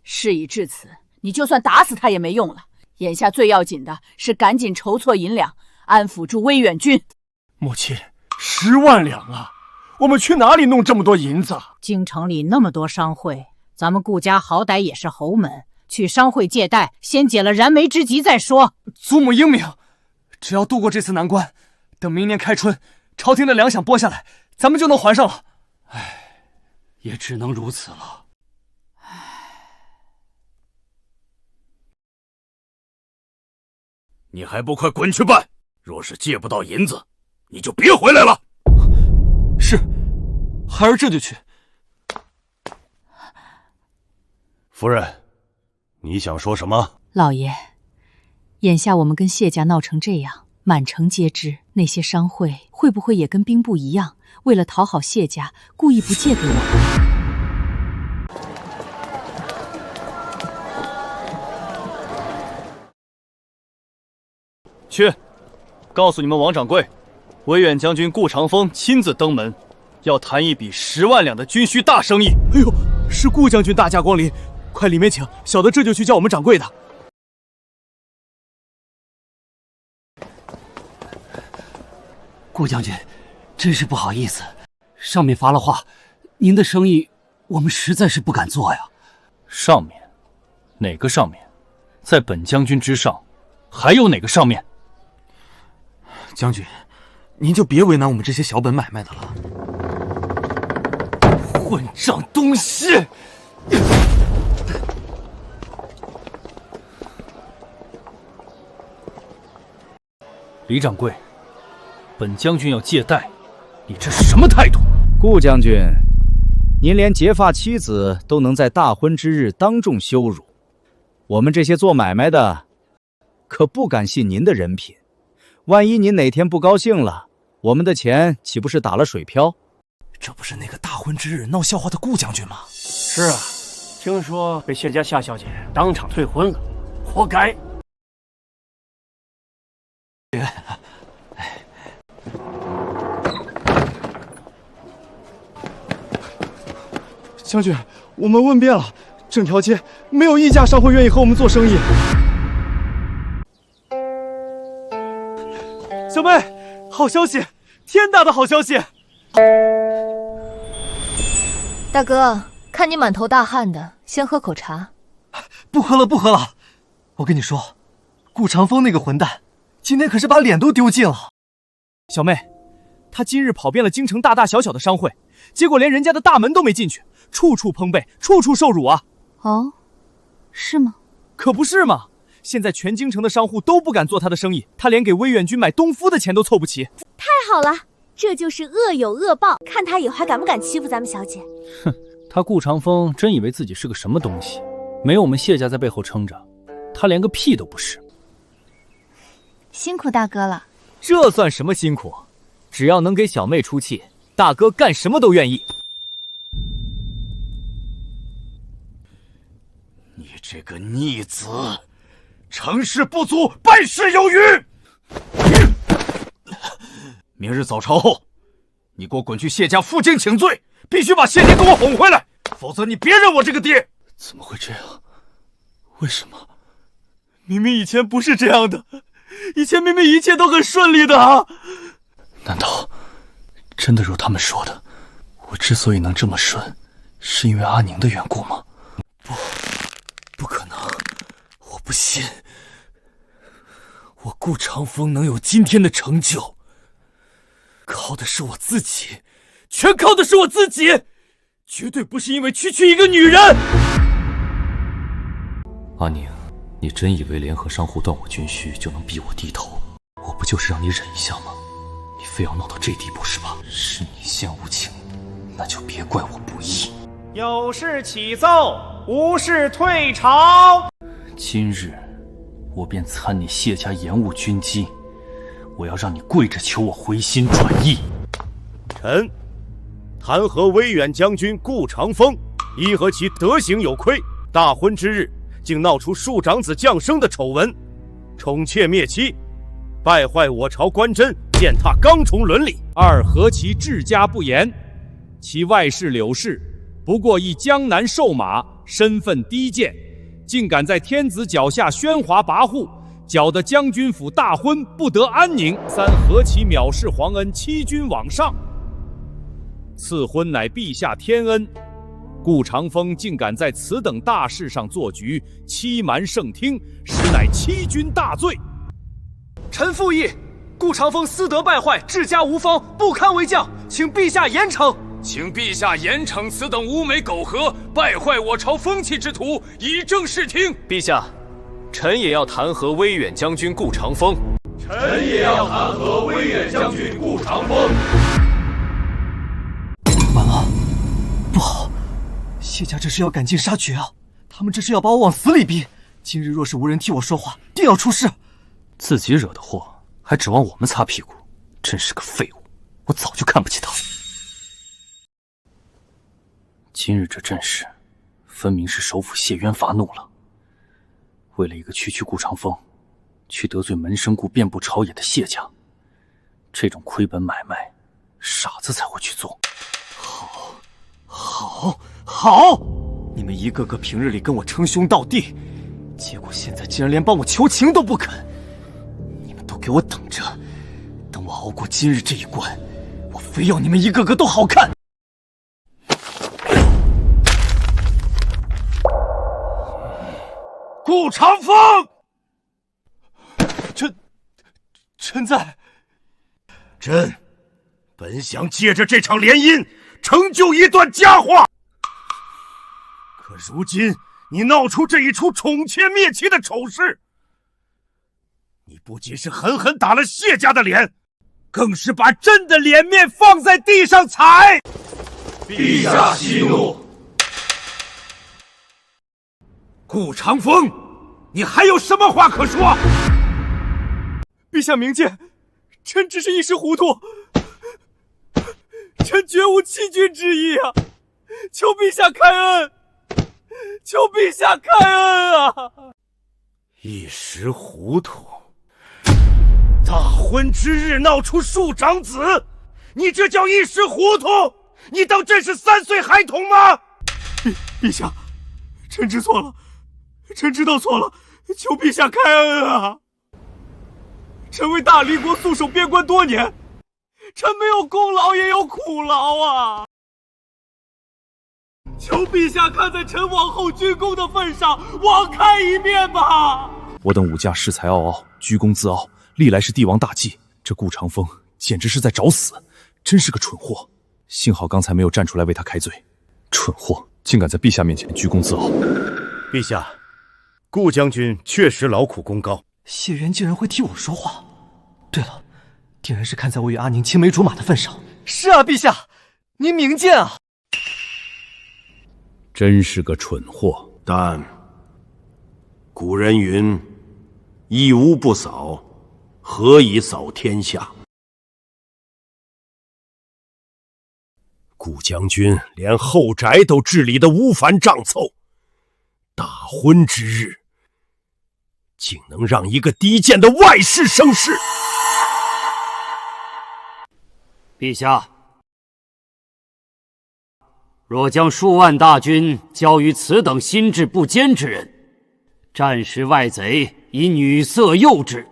事已至此，你就算打死他也没用了。眼下最要紧的是赶紧筹措银两，安抚住威远军。母亲，10万两啊！我们去哪里弄这么多银子？京城里那么多商会，咱们顾家好歹也是侯门，去商会借贷，先解了燃眉之急再说。祖母英明，只要度过这次难关，等明年开春，朝廷的粮饷拨下来，咱们就能还上了。唉，也只能如此了。你还不快滚去办！若是借不到银子，你就别回来了。是，孩儿这就去。夫人，你想说什么？老爷，眼下我们跟谢家闹成这样，满城皆知，那些商会会不会也跟兵部一样，为了讨好谢家，故意不借给我们？去，告诉你们王掌柜，威远将军顾长风亲自登门，要谈一笔10万两的军需大生意。哎呦，是顾将军大驾光临，快里面请，小的这就去叫我们掌柜的。顾将军，真是不好意思，上面发了话，您的生意我们实在是不敢做呀。上面？哪个上面？在本将军之上，还有哪个上面？将军，您就别为难我们这些小本买卖的了。混账东西！李掌柜，本将军要借贷，你这是什么态度？顾将军，您连结发妻子都能在大婚之日当众羞辱，我们这些做买卖的可不敢信您的人品。万一您哪天不高兴了，我们的钱岂不是打了水漂？这不是那个大婚之日闹笑话的顾将军吗？是啊，听说被谢家夏小姐当场退婚了，活该。将军，我们问遍了，整条街没有一家商会愿意和我们做生意。小妹，好消息，天大的好消息！大哥，看你满头大汗的，先喝口茶。不喝了，不喝了。我跟你说，顾长风那个混蛋，今天可是把脸都丢尽了。小妹，他今日跑遍了京城大大小小的商会，结果连人家的大门都没进去，处处碰背，处处受辱啊！哦，是吗？可不是嘛！现在全京城的商户都不敢做他的生意，他连给威远军买东夫的钱都凑不齐。太好了，这就是恶有恶报，看他以后还敢不敢欺负咱们小姐。哼，他顾长风真以为自己是个什么东西？没有我们谢家在背后撑着，他连个屁都不是。辛苦大哥了。这算什么辛苦？只要能给小妹出气，大哥干什么都愿意。你这个逆子，成事不足，败事有余。明日早朝后，你给我滚去谢家负荆请罪，必须把谢爹给我哄回来，否则你别认我这个爹。怎么会这样？为什么？明明以前不是这样的，以前明明一切都很顺利的啊！难道真的如他们说的，我之所以能这么顺，是因为阿宁的缘故吗？不可能，我不信。我顾长风能有今天的成就，靠的是我自己，全靠的是我自己，绝对不是因为区区一个女人。阿宁，你真以为联合商户断我军需就能逼我低头？我不就是让你忍一下吗？你非要闹到这地步是吧？是你先无情，那就别怪我不义。有事启奏，无事退朝。今日我便参你谢家延误军机，我要让你跪着求我回心转意。臣弹劾威远将军顾长风，依和其德行有亏，大婚之日竟闹出庶长子降生的丑闻，宠妾灭妻，败坏我朝官箴，践踏纲崇伦理。二何其治家不严，其外室柳氏不过一江南瘦马，身份低贱，竟敢在天子脚下喧哗跋扈，搅得将军府大婚不得安宁。三何其藐视皇恩，欺君罔上。赐婚乃陛下天恩，顾长风竟敢在此等大事上做局，欺瞒圣听，实乃欺君大罪。臣附议，顾长风私德败坏，治家无方，不堪为将，请陛下严惩。请陛下严惩此等污美苟合、败坏我朝风气之徒，以正视听。陛下，臣也要弹劾威远将军顾长风。臣也要弹劾威远将军顾长风。完了，不好，谢家这是要赶尽杀绝啊！他们这是要把我往死里逼。今日若是无人替我说话，定要出事。自己惹的祸，还指望我们擦屁股，真是个废物！我早就看不起他。今日这阵势，分明是首辅谢渊发怒了。为了一个区顾长风，去得罪门生故遍布朝野的谢家，这种亏本买卖，傻子才会去做。好！你们一个个平日里跟我称兄道弟，结果现在竟然连帮我求情都不肯。你们都给我等着，等我熬过今日这一关，我非要你们一个个都好看。顾长风，臣在。本想借着这场联姻成就一段佳话，可如今你闹出这一出宠妾灭妻的丑事，你不仅是狠狠打了谢家的脸，更是把朕的脸面放在地上踩。陛下息怒。顾长风，你还有什么话可说？陛下明鉴，臣只是一时糊涂，臣绝无欺君之意啊！求陛下开恩，求陛下开恩啊！一时糊涂，大婚之日闹出庶长子，你这叫一时糊涂？你当朕是3岁孩童吗？陛下，臣知错了，臣知道错了，求陛下开恩啊！臣为大离国戍守边关多年，臣没有功劳也有苦劳啊！求陛下看在臣往后鞠躬的份上，网开一面吧！我等武家恃才傲傲，居功自傲，历来是帝王大忌。这顾长风简直是在找死，真是个蠢货。幸好刚才没有站出来为他开罪，蠢货竟敢在陛下面前居功自傲。陛下，顾将军确实劳苦功高。谢元竟然会替我说话。对了，定然是看在我与阿宁青梅竹马的份上。是啊，陛下，您明鉴啊！真是个蠢货。但古人云：“一屋不扫，何以扫天下？”顾将军连后宅都治理得乌繁瘴凑，大婚之日，竟能让一个低贱的外室生事。陛下，若将数万大军交于此等心智不坚之人，战时外贼以女色诱之，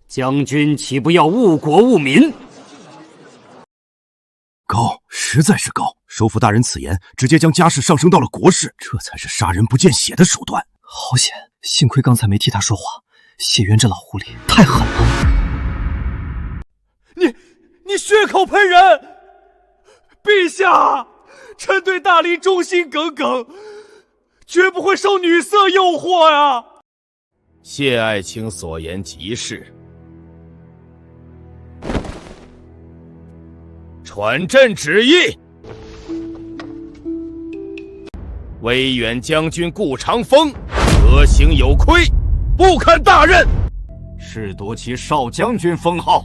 将军岂不要误国误民？高，实在是高！首辅大人此言，直接将家事上升到了国事，这才是杀人不见血的手段。好险，幸亏刚才没替他说话。谢元这老狐狸太狠了！你血口喷人！陛下，臣对大离忠心耿耿，绝不会受女色诱惑呀！谢爱卿所言极是。传朕旨意，威远将军顾长风德行有亏，不堪大任，褫夺其少将军封号，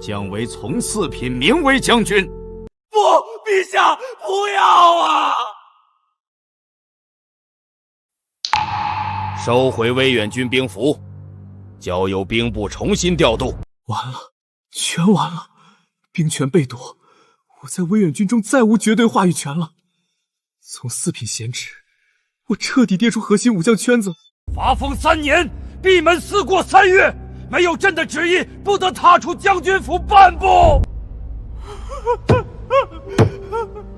降为从四品名为将军。不，陛下不要啊！收回威远军兵符，交由兵部重新调度。完了，全完了！兵权被夺，我在威远军中再无绝对话语权了。从4品闲职，我彻底跌出核心武将圈子。发封3年，闭门思过3月，没有朕的旨意，不得踏出将军府半步。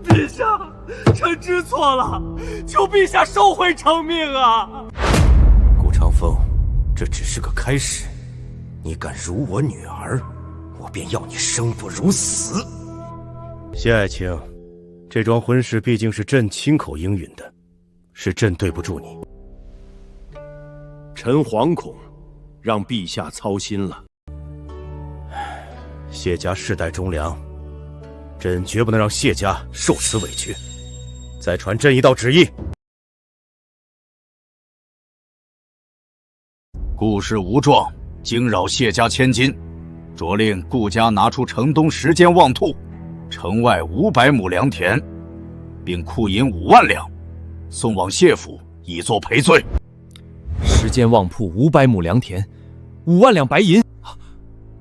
陛下，臣知错了，求陛下收回成命啊！顾长风，这只是个开始，你敢辱我女儿，我便要你生不如死。谢爱卿，这桩婚事毕竟是朕亲口应允的，是朕对不住你。臣惶恐，让陛下操心了。谢家世代忠良，朕绝不能让谢家受此委屈。再传朕一道旨意：顾氏无状，惊扰谢家千金，着令顾家拿出城东10间旺兔，城外500亩良田，并库银5万两，送往谢府以作赔罪。10间旺铺，500亩良田，5万两白银。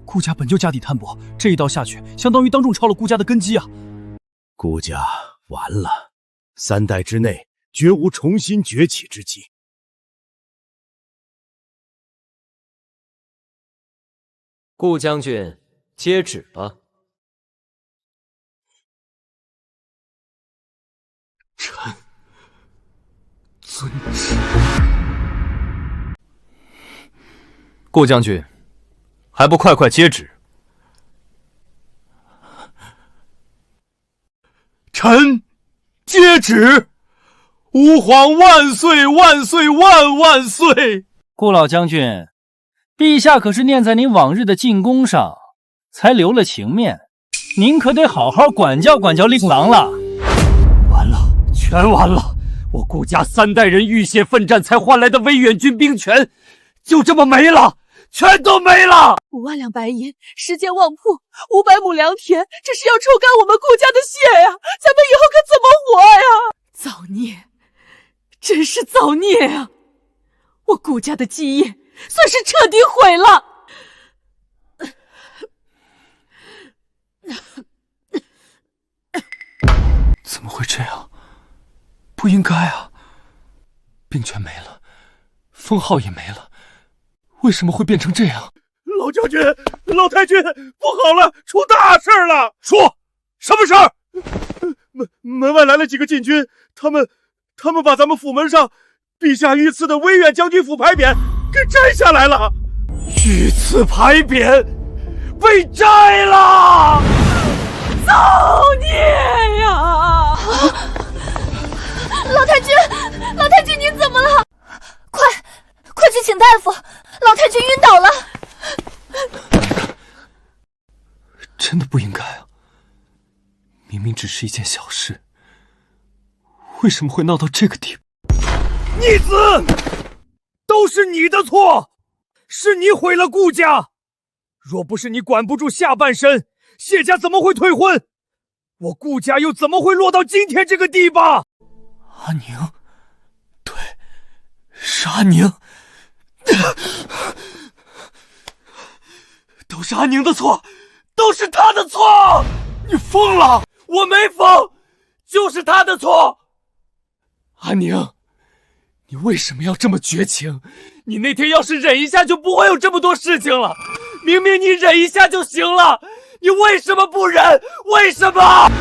顾家本就家底摊薄，这一刀下去，相当于当众抄了顾家的根基啊！顾家完了，3代之内绝无重新崛起之机。顾将军，接旨吧。臣遵旨。顾将军，还不快快接旨！臣接旨，吾皇万岁万岁万万岁！顾老将军，陛下可是念在您往日的进宫上，才留了情面，您可得好好管教管教令郎了。完了，全完了！我顾家3代人浴血奋战才换来的威远军兵权，就这么没了，全都没了！5万两白银，10间旺铺，500亩良田，这是要抽干我们顾家的血呀！咱们以后可怎么活呀？造孽，真是造孽啊！我顾家的基业算是彻底毁了。怎么会这样？不应该啊！兵权没了，封号也没了，为什么会变成这样？老将军、老太君，不好了，出大事了！说，什么事儿？门外来了几个禁军，他们把咱们府门上陛下御赐的威远将军府牌匾给摘下来了。御赐牌匾被摘了！造孽呀！老太君，老太君，您怎么了？快去请大夫！老太君晕倒了。真的不应该啊！明明只是一件小事，为什么会闹到这个地步？逆子，都是你的错，是你毁了顾家。若不是你管不住下半身，谢家怎么会退婚？我顾家又怎么会落到今天这个地吧？阿宁，对，是阿宁，都是阿宁的错，都是他的错！你疯了！我没疯，就是他的错。阿宁，你为什么要这么绝情？你那天要是忍一下，就不会有这么多事情了。明明你忍一下就行了，你为什么不忍？为什么？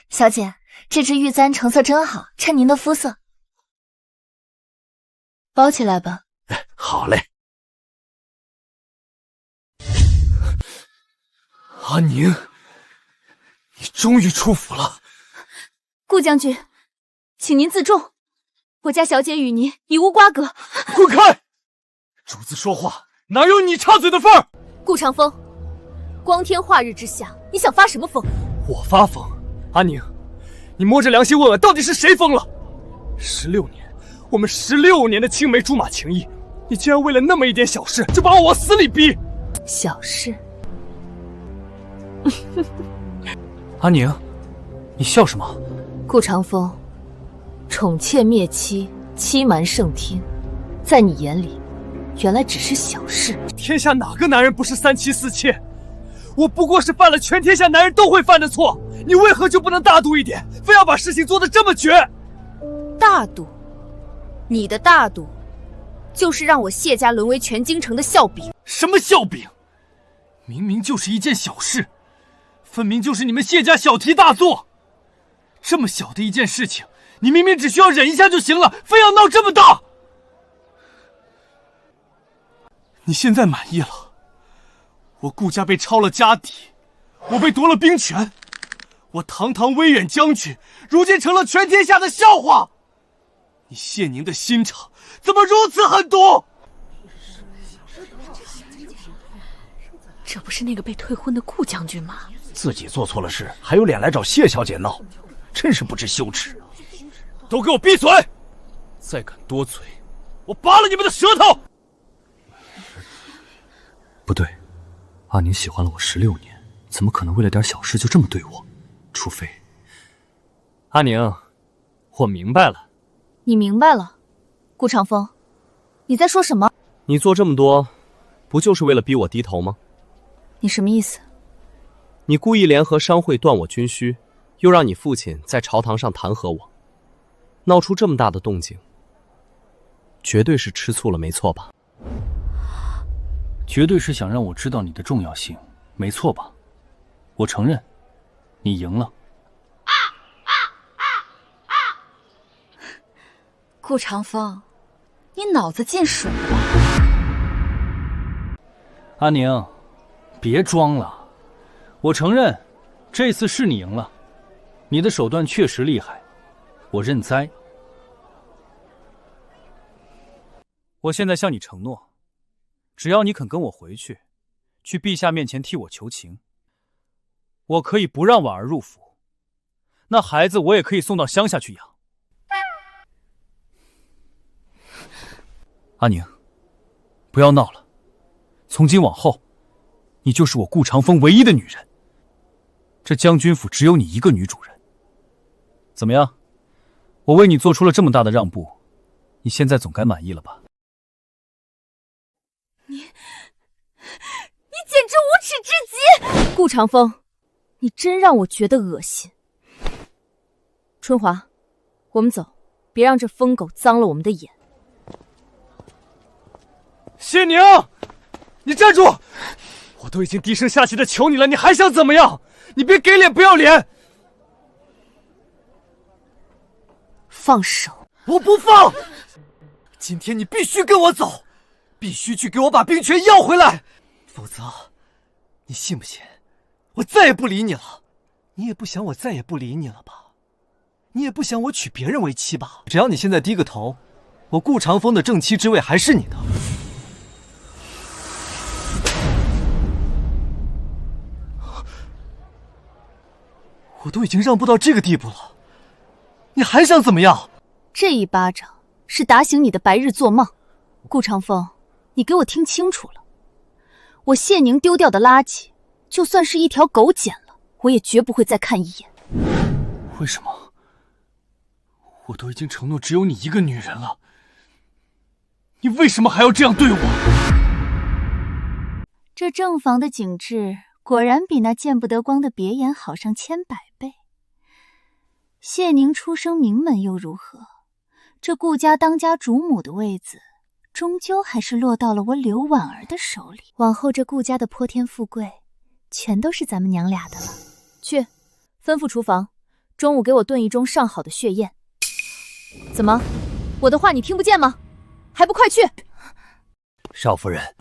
小姐，这支玉簪成色真好，衬您的肤色。包起来吧。好嘞。阿宁，你终于出府了。顾将军，请您自重，我家小姐与您已无瓜葛。滚开！主子说话哪有你插嘴的份儿？顾长风，光天化日之下，你想发什么疯？我发疯？阿宁，你摸着良心问问，到底是谁疯了？16年，我们16年的青梅竹马情谊，你竟然为了那么一点小事就把我往死里逼！小事？阿宁，你笑什么？顾长风，宠妾灭妻，欺瞒圣天，在你眼里，原来只是小事。天下哪个男人不是3妻4妾？我不过是犯了全天下男人都会犯的错，你为何就不能大度一点，非要把事情做得这么绝？大度？你的大度，就是让我谢家沦为全京城的笑柄。什么笑柄？明明就是一件小事，分明就是你们谢家小题大做。这么小的一件事情，你明明只需要忍一下就行了，非要闹这么大。你现在满意了？我顾家被抄了家底，我被夺了兵权，我堂堂威远将军，如今成了全天下的笑话。你谢宁的心肠怎么如此狠毒？这不是那个被退婚的顾将军吗？自己做错了事，还有脸来找谢小姐闹，真是不知羞耻！都给我闭嘴！再敢多嘴，我拔了你们的舌头！不对，阿宁喜欢了我16年，怎么可能为了点小事就这么对我？除非……阿宁，我明白了。你明白了？顾长风，你在说什么？你做这么多，不就是为了逼我低头吗？你什么意思？你故意联合商会断我军需，又让你父亲在朝堂上弹劾我，闹出这么大的动静，绝对是吃醋了，没错吧？绝对是想让我知道你的重要性，没错吧？我承认，你赢了。顾长风，你脑子进水了吧？阿宁，别装了，我承认，这次是你赢了，你的手段确实厉害，我认栽。我现在向你承诺，只要你肯跟我回去，去陛下面前替我求情，我可以不让婉儿入府，那孩子我也可以送到乡下去养。阿宁，不要闹了，从今往后，你就是我顾长风唯一的女人。这将军府只有你一个女主人。怎么样？我为你做出了这么大的让步，你现在总该满意了吧？你简直无耻至极！顾长风，你真让我觉得恶心。春华，我们走，别让这疯狗脏了我们的眼。谢宁，你站住！我都已经低声下气的求你了，你还想怎么样？你别给脸不要脸！放手！我不放！今天你必须跟我走，必须去给我把兵权要回来，否则，你信不信，我再也不理你了？你也不想我再也不理你了吧？你也不想我娶别人为妻吧？只要你现在低个头，我顾长风的正妻之位还是你的。我都已经让步到这个地步了，你还想怎么样？这一巴掌是打醒你的白日做梦。顾长风，你给我听清楚了，我谢宁丢掉的垃圾，就算是一条狗捡了，我也绝不会再看一眼。为什么？我都已经承诺只有你一个女人了，你为什么还要这样对我？这正房的景致果然比那见不得光的别眼好上千百倍。谢宁出生名门又如何？这顾家当家主母的位子，终究还是落到了我柳婉儿的手里。往后这顾家的泼天富贵，全都是咱们娘俩的了。去，吩咐厨房，中午给我炖一盅上好的血燕。怎么，我的话你听不见吗？还不快去！少夫人，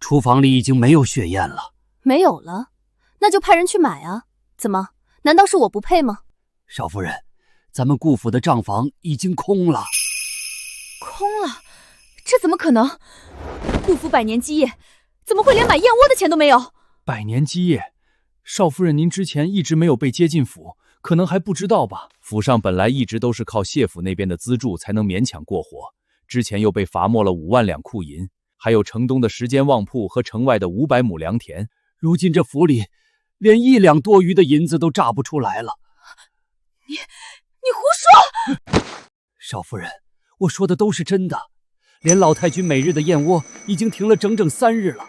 厨房里已经没有血燕了。没有了，那就派人去买啊！怎么，难道是我不配吗？少夫人，咱们顾府的账房已经空了。空了？这怎么可能？顾府百年基业，怎么会连买燕窝的钱都没有？百年基业，少夫人您之前一直没有被接进府，可能还不知道吧？府上本来一直都是靠谢府那边的资助才能勉强过活，之前又被罚没了5万两库银，还有城东的10间旺铺和城外的500亩良田。如今这府里连1两多余的银子都榨不出来了。你胡说！少夫人，我说的都是真的，连老太君每日的燕窝已经停了整整3日了。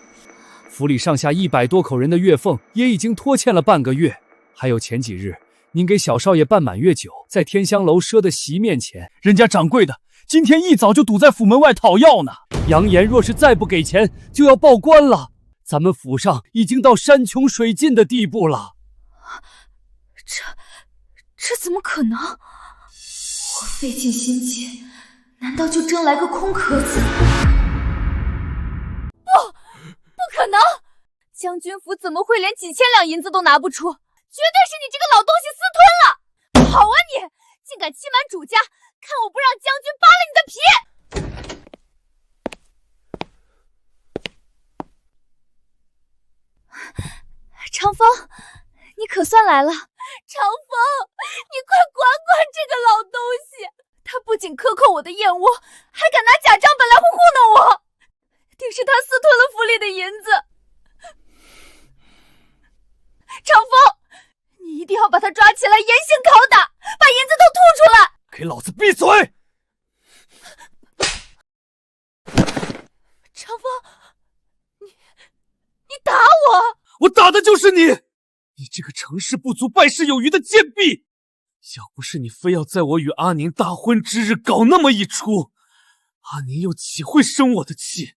府里上下100多口人的月俸也已经拖欠了半个月，还有前几日您给小少爷办满月酒，在天香楼赊的席面前，人家掌柜的今天一早就堵在府门外讨要呢。扬言若是再不给钱，就要报官了。咱们府上已经到山穷水尽的地步了。这怎么可能？我费尽心机，难道就争来个空壳子？不可能！将军府怎么会连几千两银子都拿不出？绝对是你这个老东西私吞了！好啊你，竟敢欺瞒主家，看我不让将军扒了你的皮！长风，你可算来了！长风，你快管管这个老东西！他不仅克扣我的燕窝，还敢拿假账本来糊弄我，定是他私吞了府里的银子。长风，你一定要把他抓起来，严刑拷打，把银子都吐出来！给老子闭嘴！长风，你打我！我打的就是你！你这个成事不足败事有余的贱婢！要不是你非要在我与阿宁大婚之日搞那么一出，阿宁又岂会生我的气？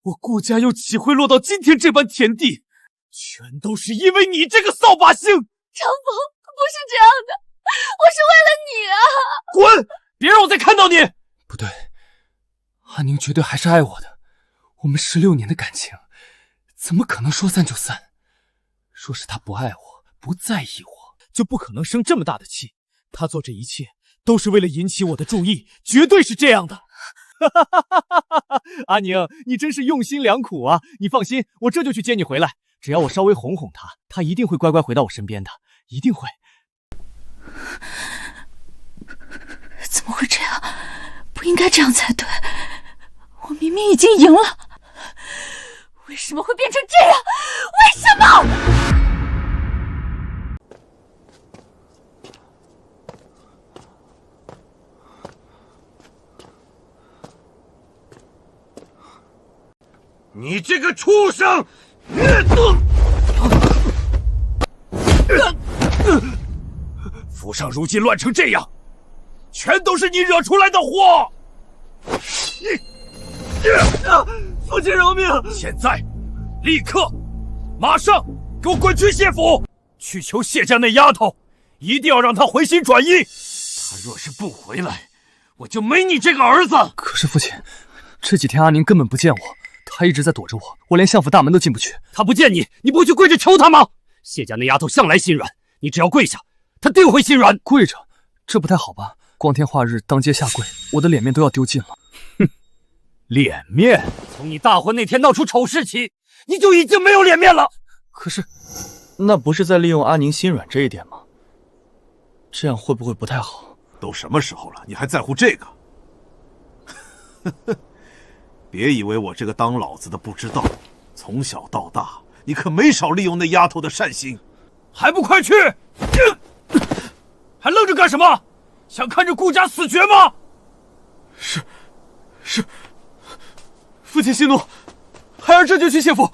我顾家又岂会落到今天这般田地？全都是因为你这个扫把星！长风，不是这样的，我是为了你啊！滚！别让我再看到你！不对，阿宁绝对还是爱我的，我们16年的感情，怎么可能说散就散？若是他不爱我，不在意我，就不可能生这么大的气。他做这一切都是为了引起我的注意，绝对是这样的。阿宁，你真是用心良苦啊！你放心，我这就去接你回来。只要我稍微哄哄他，他一定会乖乖回到我身边的，一定会。怎么会这样？不应该这样才对。我明明已经赢了，为什么会变成这样？为什么？你这个畜生！府上如今乱成这样，全都是你惹出来的祸！父亲饶命！现在，立刻，马上给我滚去谢府，去求谢家那丫头，一定要让她回心转意。她若是不回来，我就没你这个儿子。可是父亲，这几天阿宁根本不见我。他一直在躲着我，我连相府大门都进不去。他不见你，你不会去跪着求他吗？谢家那丫头向来心软，你只要跪下，她定会心软。跪着，这不太好吧？光天化日，当街下跪，我的脸面都要丢尽了。哼，脸面？从你大婚那天闹出丑事起，你就已经没有脸面了。可是，那不是在利用阿宁心软这一点吗？这样会不会不太好？都什么时候了，你还在乎这个？别以为我这个当老子的不知道，从小到大，你可没少利用那丫头的善心，还不快去！还愣着干什么？想看着顾家死绝吗？是，父亲息怒，孩儿这就去谢府。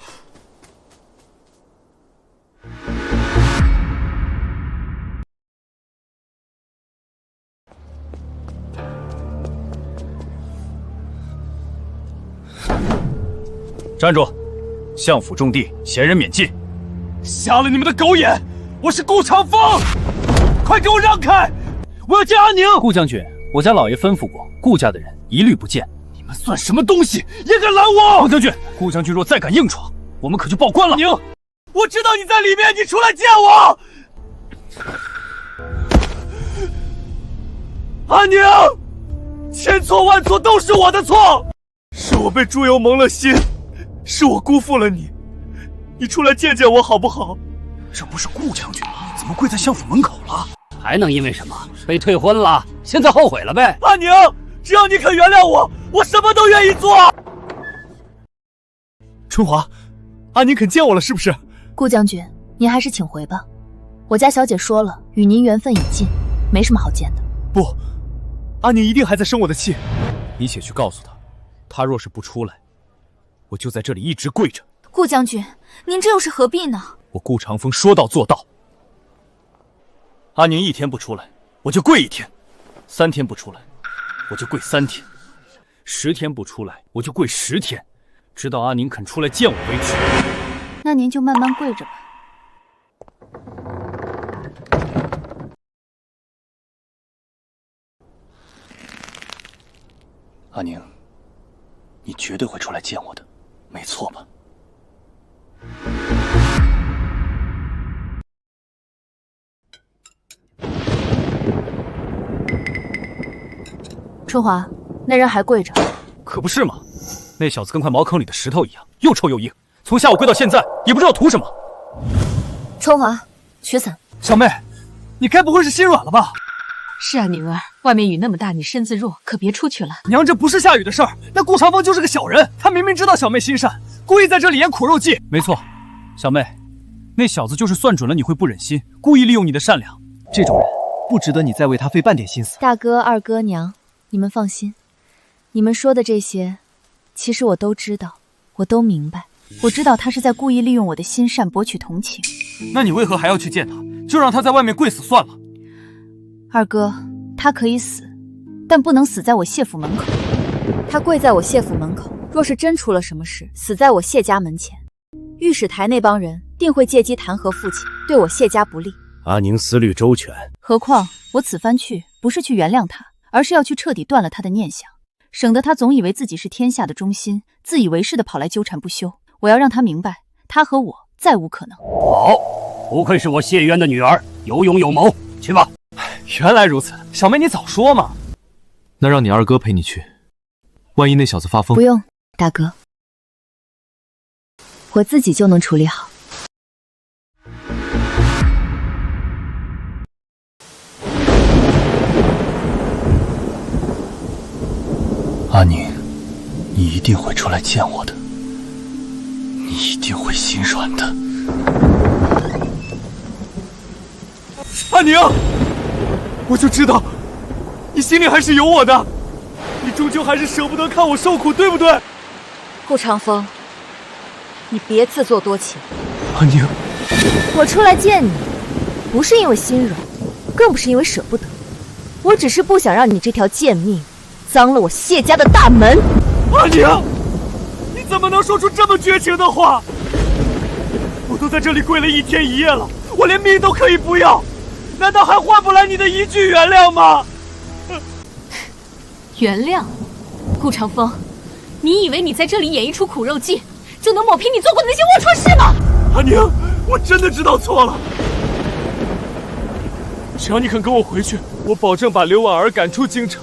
站住！相府重地，闲人免进。瞎了你们的狗眼！我是顾长风，快给我让开！我要见阿宁。顾将军，我家老爷吩咐过，顾家的人一律不见。你们算什么东西，也敢拦我！顾将军，顾将军若再敢硬闯，我们可就报官了。宁，我知道你在里面，你出来见我！阿宁，千错万错都是我的错，是我被朱由蒙了心。是我辜负了你，你出来见见我好不好？这不是顾将军吗？怎么跪在相府门口了？还能因为什么？被退婚了，现在后悔了呗？阿宁，只要你肯原谅我，我什么都愿意做。春华，阿宁肯见我了是不是？顾将军，您还是请回吧。我家小姐说了，与您缘分已尽，没什么好见的。不，阿宁一定还在生我的气。你且去告诉他，他若是不出来，我就在这里一直跪着。顾将军，您这又是何必呢？我顾长风说到做到。阿宁1天不出来，我就跪1天；3天不出来，我就跪3天；10天不出来，我就跪10天，直到阿宁肯出来见我为止。那您就慢慢跪着吧。阿宁，你绝对会出来见我的，没错吧？春华，那人还跪着。可不是嘛，那小子跟块茅坑里的石头一样，又臭又硬，从下午跪到现在，也不知道图什么。春华，雪伞。小妹，你该不会是心软了吧？是啊，宁儿，外面雨那么大，你身子弱，可别出去了。娘，这不是下雨的事儿。那顾长风就是个小人，他明明知道小妹心善，故意在这里演苦肉计。没错，小妹，那小子就是算准了你会不忍心，故意利用你的善良。这种人不值得你再为他费半点心思。大哥、二哥、娘，你们放心，你们说的这些，其实我都知道，我都明白。我知道他是在故意利用我的心善博取同情。那你为何还要去见他？就让他在外面跪死算了。二哥，他可以死，但不能死在我谢府门口。他跪在我谢府门口，若是真出了什么事，死在我谢家门前，御史台那帮人定会借机弹劾父亲，对我谢家不利。阿宁思虑周全，何况我此番去不是去原谅他，而是要去彻底断了他的念想。省得他总以为自己是天下的中心，自以为是的跑来纠缠不休。我要让他明白，他和我再无可能。好，不愧是我谢渊的女儿，有勇有谋。去吧。原来如此，小妹你早说嘛。那让你二哥陪你去，万一那小子发疯……不用，大哥，我自己就能处理好。阿宁，你一定会出来见我的，你一定会心软的。阿宁，我就知道，你心里还是有我的，你终究还是舍不得看我受苦，对不对？顾长风，你别自作多情。阿宁，我出来见你，不是因为心软，更不是因为舍不得，我只是不想让你这条贱命脏了我谢家的大门。阿宁，你怎么能说出这么绝情的话？我都在这里跪了1天1夜了，我连命都可以不要，难道还换不来你的一句原谅吗？原谅，顾长风，你以为你在这里演一出苦肉计，就能抹平你做过的那些龌龊事吗？阿宁，我真的知道错了。只要你肯跟我回去，我保证把刘婉儿赶出京城。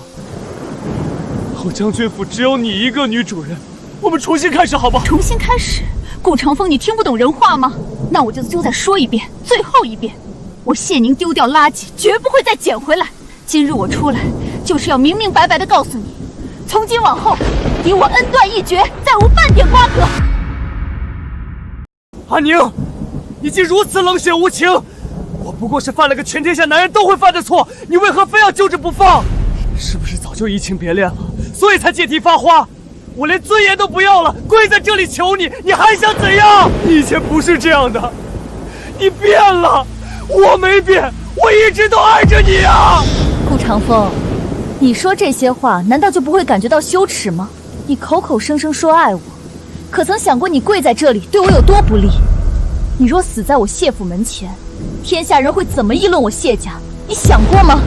后将军府只有你一个女主人，我们重新开始好不好？重新开始？顾长风，你听不懂人话吗？那我就再说一遍，最后一遍。我谢宁丢掉垃圾，绝不会再捡回来。今日我出来，就是要明明白白的告诉你，从今往后，你我恩断义绝，再无半点瓜葛。阿宁，你竟如此冷血无情！我不过是犯了个全天下男人都会犯的错，你为何非要揪着不放？是不是早就移情别恋了，所以才借题发花？我连尊严都不要了，跪在这里求你，你还想怎样？你以前不是这样的，你变了，我没变，我一直都爱着你啊！顾长风，你说这些话，难道就不会感觉到羞耻吗？你口口声声说爱我，可曾想过你跪在这里对我有多不利？你若死在我谢府门前，天下人会怎么议论我谢家？你想过吗？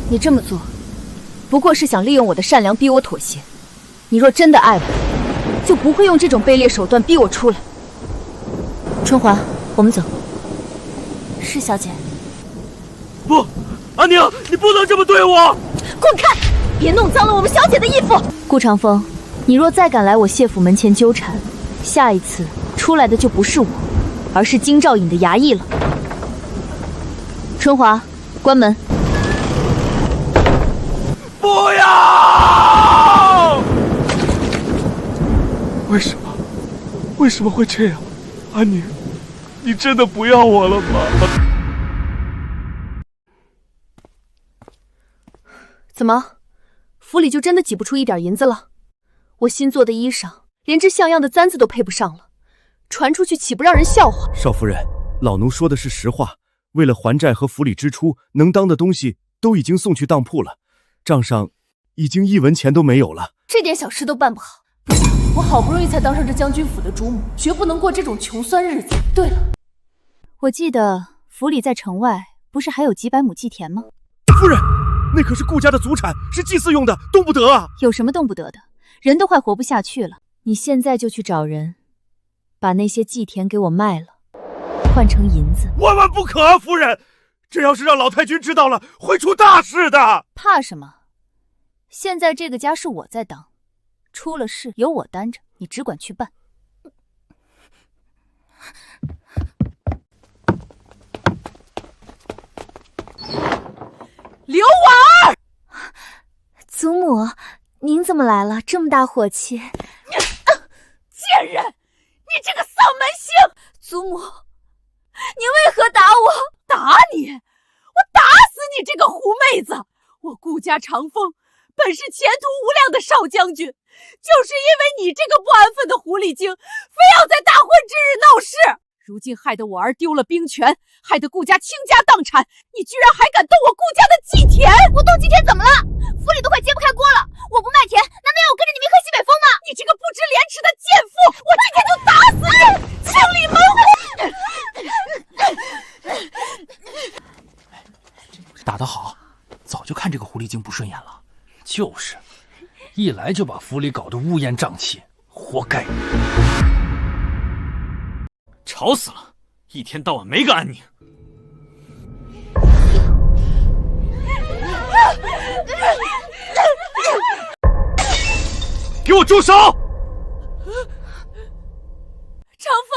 你这么做，不过是想利用我的善良逼我妥协。你若真的爱我，就不会用这种卑劣手段逼我出来。春华，我们走。是小姐。不，阿宁，你不能这么对我！滚开！别弄脏了我们小姐的衣服。顾长风，你若再敢来我谢府门前纠缠，下一次出来的就不是我，而是京兆尹的衙役了。春华，关门。不要！为什么会这样？阿宁，你真的不要我了吗？怎么，府里就真的挤不出一点银子了？我新做的衣裳，连只像样的簪子都配不上了，传出去岂不让人笑话？少夫人，老奴说的是实话。为了还债和府里支出，能当的东西都已经送去当铺了，账上已经1文钱都没有了。这点小事都办不好，不行，我好不容易才当上这将军府的主母，绝不能过这种穷酸日子。对了，我记得府里在城外不是还有几百亩祭田吗？夫人，那可是顾家的祖产，是祭祀用的，动不得啊！有什么动不得的？人都快活不下去了。你现在就去找人，把那些祭田给我卖了，换成银子。万万不可啊，夫人！这要是让老太君知道了，会出大事的。怕什么？现在这个家是我在当，出了事由我担着，你只管去办。刘婉儿，祖母，您怎么来了？这么大火气！贱人，你这个丧门星！祖母，您为何打我？打你？我打死你这个狐妹子！我顾家长风本是前途无量的少将军，就是因为你这个不安分的狐狸精，非要在大婚之日闹事，如今害得我儿丢了兵权，害得顾家倾家荡产，你居然还敢动我顾家的祭田！我动祭田怎么了？府里都快揭不开锅了，我不卖田，难道要我跟着你们喝西北风吗？你这个不知廉耻的贱妇，我今天就打死你，清理门户！打得好，早就看这个狐狸精不顺眼了。就是，一来就把府里搞得乌烟瘴气，活该！吵死了，一天到晚没个安宁。给我住手！长风，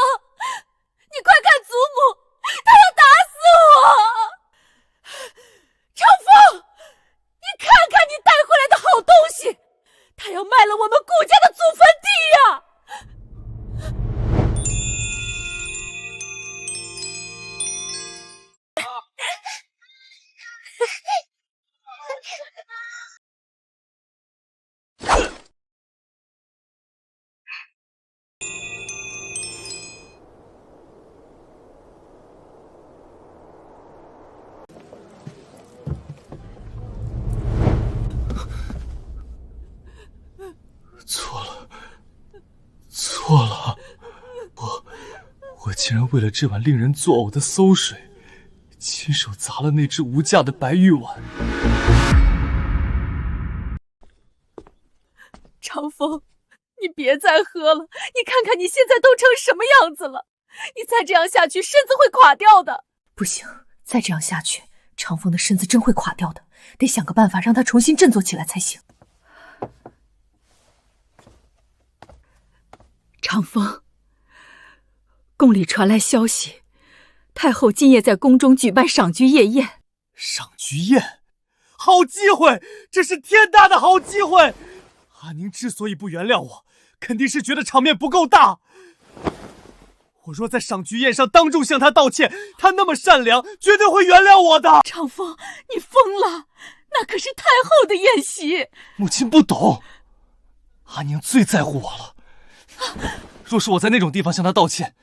你快看祖母，她要打死我！长风，你看看你带回来的好东西，她要卖了我们顾家的祖坟地呀！错了，我竟然为了这碗令人作呕的馊水，亲手砸了那只无价的白玉碗。长风，你别再喝了，你看看你现在都成什么样子了，你再这样下去，身子会垮掉的。不行，再这样下去，长风的身子真会垮掉的，得想个办法让他重新振作起来才行。长风，宫里传来消息，太后今夜在宫中举办赏菊夜宴。赏菊宴，好机会，这是天大的好机会！阿宁之所以不原谅我，肯定是觉得场面不够大。我若在赏菊宴上当众向他道歉，他那么善良，绝对会原谅我的。长风，你疯了，那可是太后的宴席。母亲不懂，阿宁最在乎我了。若是我在那种地方向他道歉，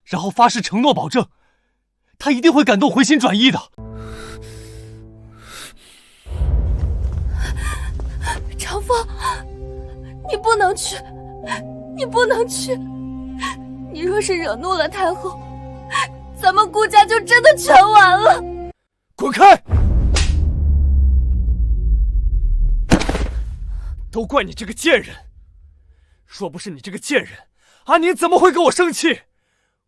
然后发誓承诺保证，他一定会感动回心转意的。长风，你不能去，你不能去！你若是惹怒了太后，咱们顾家就真的全完了。滚开！都怪你这个贱人！若不是你这个贱人，阿宁怎么会跟我生气？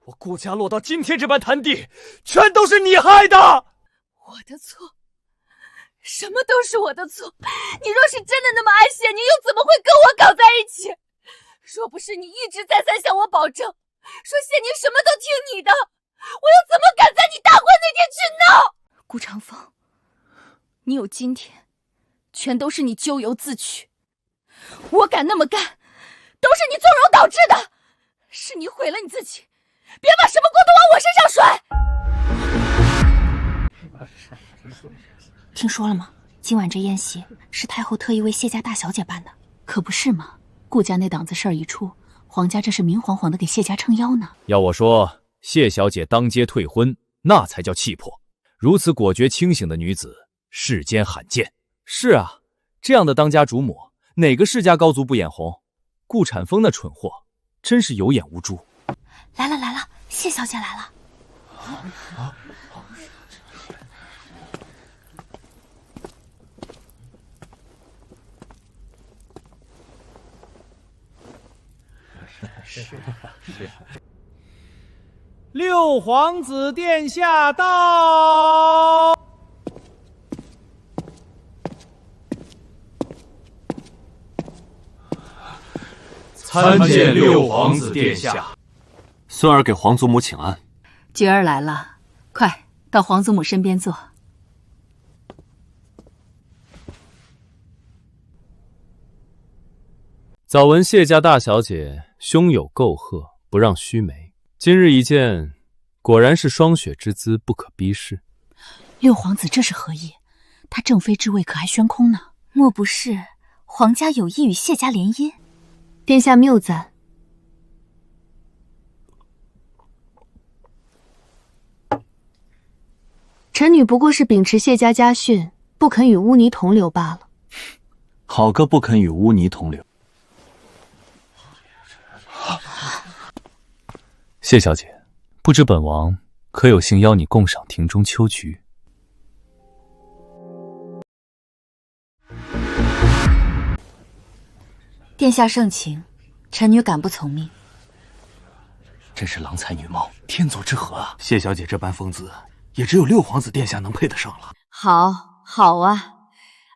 我顾家落到今天这般田地，全都是你害的！我的错，什么都是我的错。你若是真的那么爱谢宁，又怎么会跟我搞在一起？若不是你一直再三向我保证，说谢宁什么都听你的，我又怎么敢在你大婚那天去闹？顾长风，你有今天，全都是你咎由自取。我敢那么干，都是你纵容导致的，是你毁了你自己，别把什么锅都往我身上甩。听说了吗？今晚这宴席是太后特意为谢家大小姐办的，可不是吗？顾家那档子事儿一出，皇家这是明晃晃的给谢家撑腰呢。要我说，谢小姐当街退婚，那才叫气魄。如此果决清醒的女子，世间罕见。是啊，这样的当家主母，哪个世家高足不眼红？顾产风那蠢货，真是有眼无珠。来了来了，谢小姐来了。六皇子殿下到。参见六皇子殿下。孙儿给皇祖母请安。菊儿来了，快到皇祖母身边坐。早闻谢家大小姐胸有构壑，不让须眉。今日一见，果然是霜雪之姿，不可逼视。六皇子这是何意？他正妃之位可还悬空呢？莫不是皇家有意与谢家联姻？殿下谬赞。臣女不过是秉持谢家家训，不肯与污泥同流罢了。好个不肯与污泥同流！谢小姐，不知本王可有幸邀你共赏庭中秋菊？殿下盛情，臣女敢不从命。真是郎才女貌，天作之合啊！谢小姐这般风姿，也只有六皇子殿下能配得上了。好，好啊！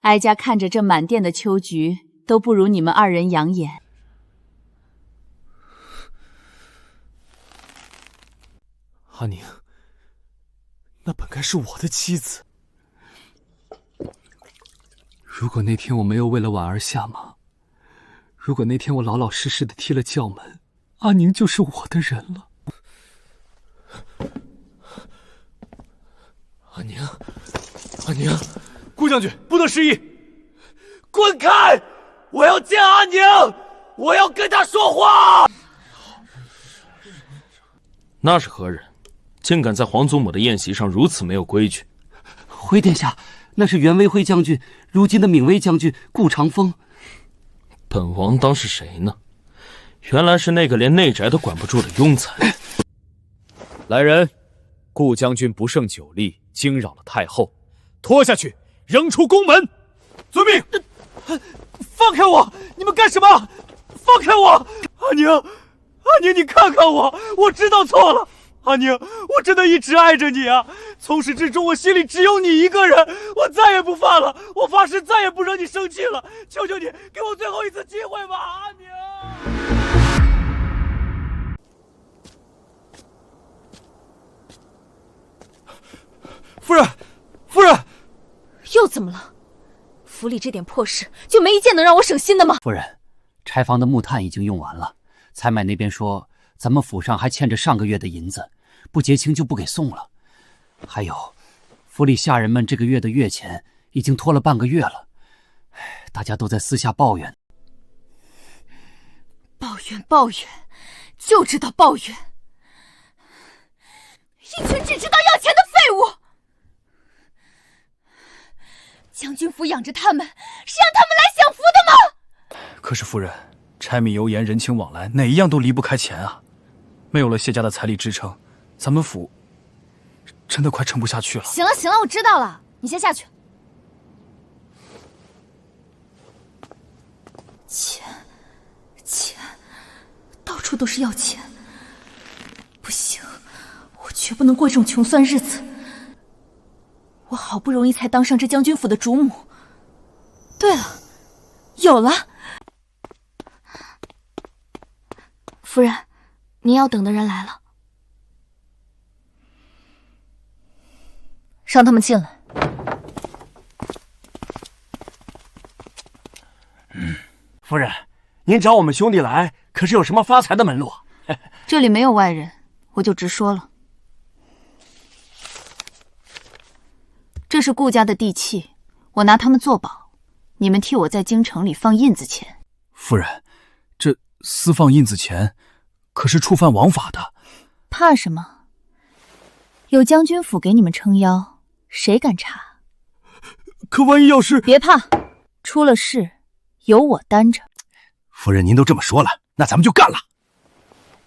哀家看着这满殿的秋菊，都不如你们二人养眼。阿宁，那本该是我的妻子。如果那天我没有为了婉儿下马，如果那天我老老实实的踢了教门，阿宁就是我的人了。阿宁，阿宁，顾将军不得失意，滚开！我要见阿宁，我要跟他说话。那是何人？竟敢在皇祖母的宴席上如此没有规矩！回殿下，那是原威辉将军，如今的闵威将军顾长风。本王当是谁呢？原来是那个连内宅都管不住的庸才。来人，顾将军不胜酒力，惊扰了太后，拖下去，扔出宫门。遵命。放开我！你们干什么？放开我！阿宁，阿宁，你看看我，我知道错了。阿宁，我真的一直爱着你啊！从始至终，我心里只有你一个人，我再也不犯了，我发誓再也不惹你生气了。求求你，给我最后一次机会吧，阿宁！夫人，夫人，又怎么了？府里这点破事，就没一件能让我省心的吗？夫人，柴房的木炭已经用完了，采买那边说咱们府上还欠着上个月的银子，不结清就不给送了。还有，府里下人们这个月的月钱已经拖了半个月了，大家都在私下抱怨。抱怨，就知道抱怨，一群只知道要钱的废物。将军府养着他们，是让他们来享福的吗？可是夫人，柴米油盐人情往来，哪一样都离不开钱啊！没有了谢家的财力支撑，咱们府真的快撑不下去了。行了行了，我知道了，你先下去。钱，到处都是要钱。不行，我绝不能过这种穷酸日子。我好不容易才当上这将军府的主母。对了，有了。夫人，您要等的人来了，让他们进来。夫人，您找我们兄弟来，可是有什么发财的门路？这里没有外人，我就直说了。这是顾家的地契，我拿他们做保，你们替我在京城里放印子钱。夫人，这私放印子钱可是触犯王法的。怕什么？有将军府给你们撑腰，谁敢查？可万一要是……别怕，出了事由我担着。夫人，您都这么说了，那咱们就干了。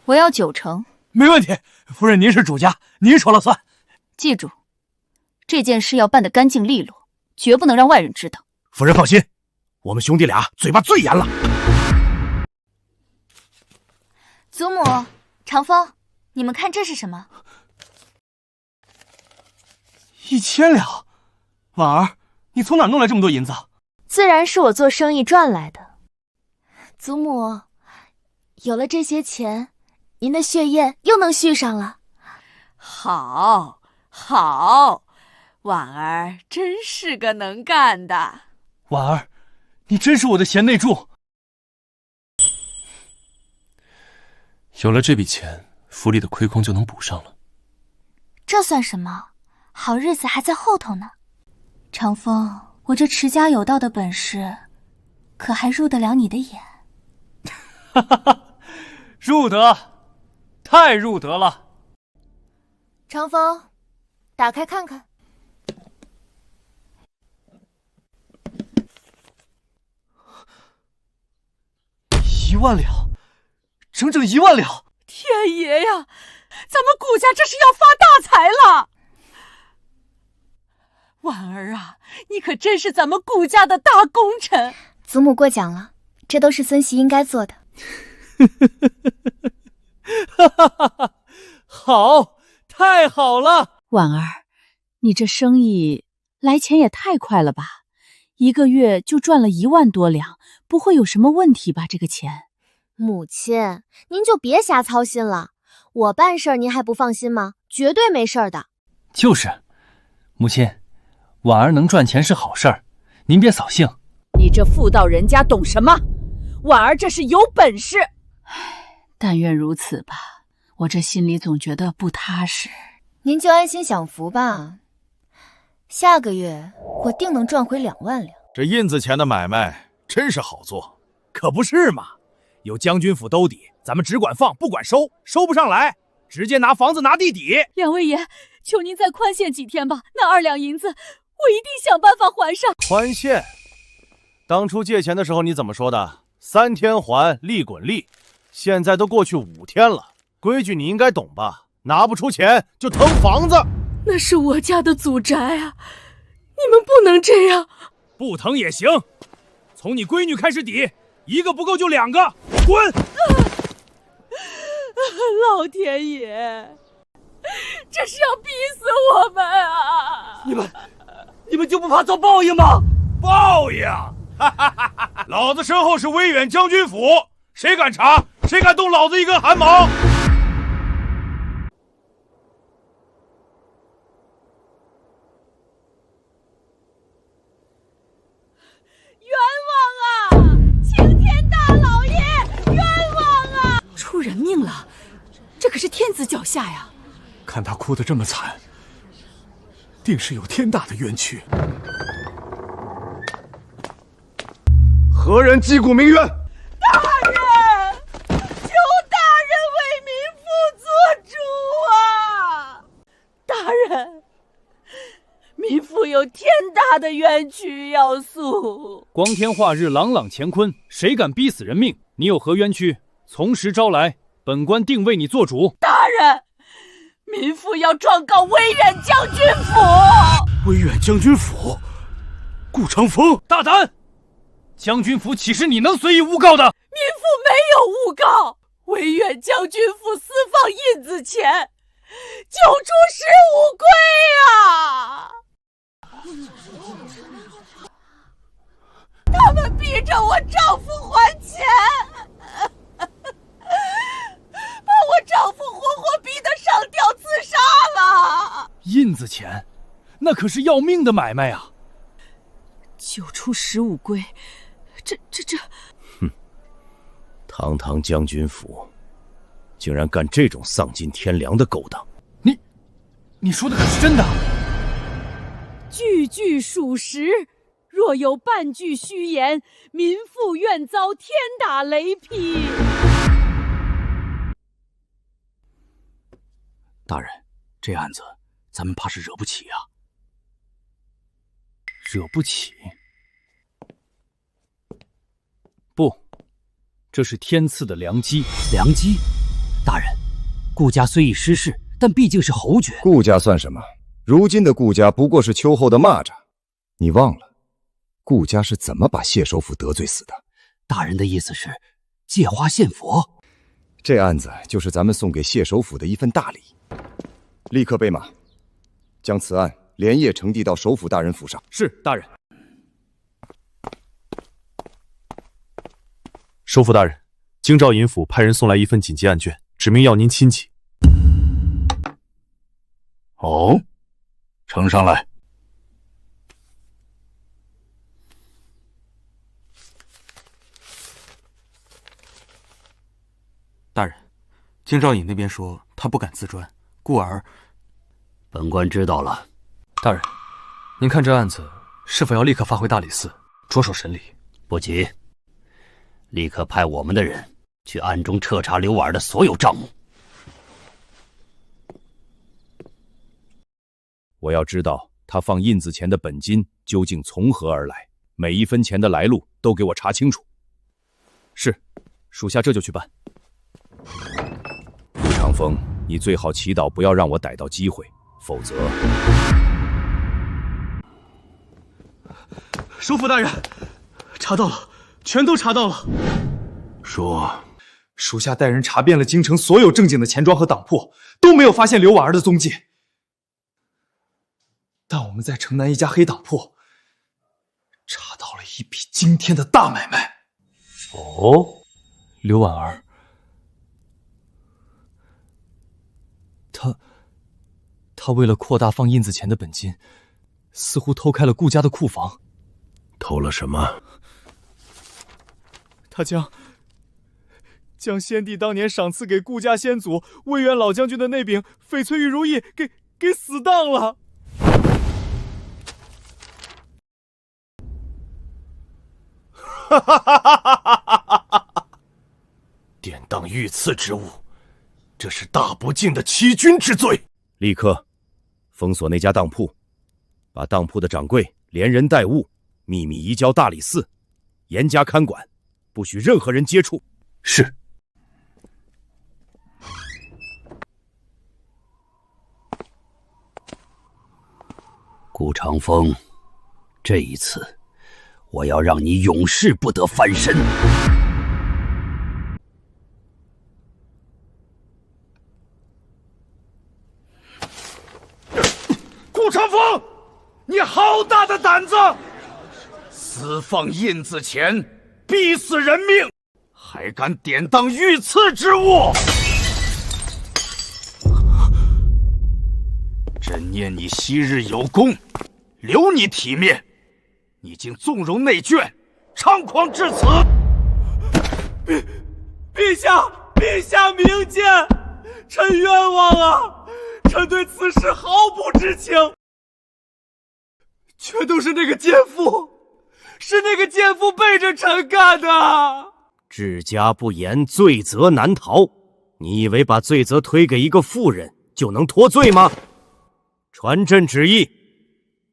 我要9成。没问题，夫人您是主家，您说了算。记住，这件事要办得干净利落，绝不能让外人知道。夫人放心，我们兄弟俩嘴巴最严了。祖母，长风，你们看这是什么？1000两。婉儿，你从哪弄来这么多银子？自然是我做生意赚来的。祖母，有了这些钱，您的血液又能续上了。好，好，婉儿真是个能干的。婉儿，你真是我的贤内助。有了这笔钱，府里的亏空就能补上了。这算什么？好日子还在后头呢。长风，我这持家有道的本事，可还入得了你的眼？哈哈哈，入得，太入得了。长风，打开看看。1万两，整整1万两！天爷呀，咱们顾家这是要发大财了！婉儿啊，你可真是咱们顾家的大功臣。祖母过奖了，这都是孙媳应该做的。好，太好了！婉儿，你这生意来钱也太快了吧？1个月就赚了1万多两，不会有什么问题吧？这个钱。母亲，您就别瞎操心了，我办事您还不放心吗？绝对没事的。就是，母亲，婉儿能赚钱是好事儿，您别扫兴。你这妇道人家懂什么？婉儿这是有本事。但愿如此吧，我这心里总觉得不踏实。您就安心享福吧，下个月我定能赚回2万两。这印子钱的买卖真是好做，可不是嘛？有将军府兜底，咱们只管放不管收，收不上来直接拿房子拿地底。两位爷，求您再宽限几天吧，那2两银子我一定想办法还上。宽限？当初借钱的时候你怎么说的？3天还，利滚利。现在都过去5天了，规矩你应该懂吧？拿不出钱就腾房子。那是我家的祖宅啊，你们不能这样。不腾也行，从你闺女开始抵，1个不够就2个，滚！老天爷，这是要逼死我们啊！你们就不怕遭报应吗？报应！老子身后是威远将军府，谁敢查，谁敢动老子一根汗毛！冤枉啊！青天大老爷，冤枉啊！出人命了，这可是天子脚下呀！看他哭得这么惨，定是有天大的冤屈。何人击鼓鸣冤？大人，求大人为民妇做主啊！大人，民妇有天大的冤屈要诉。光天化日，朗朗乾坤，谁敢逼死人命？你有何冤屈？从实招来，本官定为你做主。大人，民妇要状告威远将军府。威远将军府，顾长风，大胆！将军府岂是你能随意诬告的？民妇没有诬告，威远将军府私放印子钱，救出15龟啊！他们逼着我丈夫还钱，把我丈夫活活逼得上吊自杀了。印子钱，那可是要命的买卖啊！救出15龟，这……哼！堂堂将军府，竟然干这种丧尽天良的勾当！你说的可是真的？句句属实，若有半句虚言，民妇愿遭天打雷劈。大人，这案子咱们怕是惹不起啊。惹不起？不，这是天赐的良机。良机？大人，顾家虽已失势，但毕竟是侯爵。顾家算什么？如今的顾家不过是秋后的蚂蚱。你忘了，顾家是怎么把谢首府得罪死的？大人的意思是借花献佛？这案子就是咱们送给谢首府的一份大礼。立刻备马，将此案连夜呈递到首府大人府上。是，大人。首府大人，京兆尹府派人送来一份紧急案卷，指明要您亲启。哦，呈上来。大人，京兆尹那边说他不敢自专，故而……本官知道了。大人，您看这案子是否要立刻发回大理寺着手审理？不急，立刻派我们的人去暗中彻查刘婉儿的所有账目。我要知道他放印子钱的本金究竟从何而来，每一分钱的来路都给我查清楚。是，属下这就去办。顾长风，你最好祈祷不要让我逮到机会，否则……首府大人，查到了，全都查到了。说，属下带人查遍了京城所有正经的钱庄和当铺，都没有发现刘婉儿的踪迹。但我们在城南一家黑当铺查到了一笔惊天的大买卖。哦，刘婉儿，他为了扩大放印子钱的本金，似乎偷开了顾家的库房。偷了什么？他将先帝当年赏赐给顾家先祖魏源老将军的那柄翡翠玉如意给死当了。哈哈哈哈哈！典当御赐之物，这是大不敬的欺君之罪。立刻封锁那家当铺，把当铺的掌柜连人带物秘密移交大理寺，严加看管，不许任何人接触。是。顾长风，这一次我要让你永世不得翻身。顾长风，你好大的胆子！私放印子钱，逼死人命，还敢典当御赐之物！朕念你昔日有功，留你体面，你竟纵容内眷，猖狂至此！陛下明鉴，臣冤枉啊！臣对此事毫不知情，全都是那个奸夫，是那个奸夫背着臣干的。治家不严，罪责难逃。你以为把罪责推给一个妇人就能脱罪吗？传朕旨意，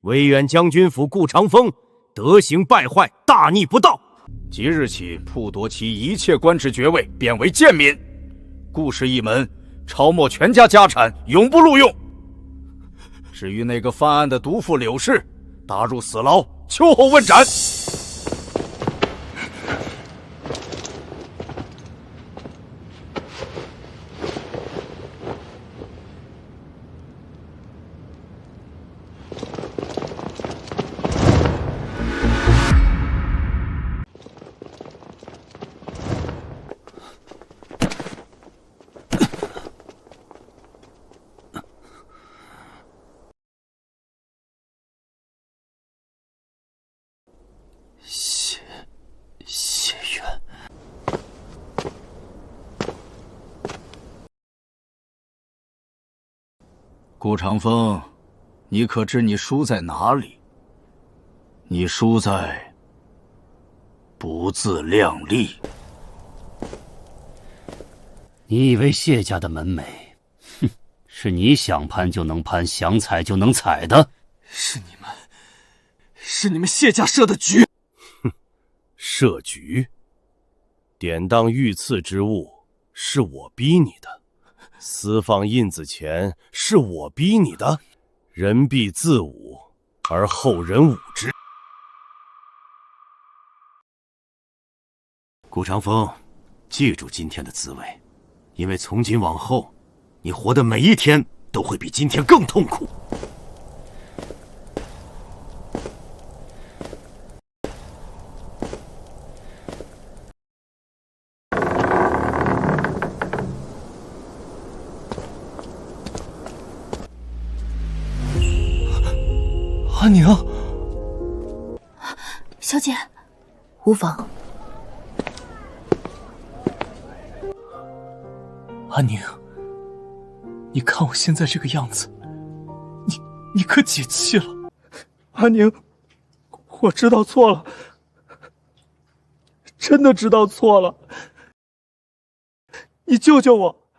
威远将军府顾长风德行败坏，大逆不道，即日起剥夺其一切官职爵位，贬为贱民。顾氏一门抄没全家家产，永不录用。至于那个犯案的毒妇柳氏，打入死牢，秋后问斩。谢渊，顾长风，你可知你输在哪里？你输在不自量力。你以为谢家的门楣，哼，是你想攀就能攀，想踩就能踩的？是你们谢家设的局。哼，设局？典当御赐之物是我逼你的，私放印子钱是我逼你的，人必自侮，而后人侮之。顾长风，记住今天的滋味，因为从今往后，你活的每一天都会比今天更痛苦。阿宁，小姐，无妨。阿宁，你看我现在这个样子，你可解气了。阿宁，我知道错了，真的知道错了。你救救我，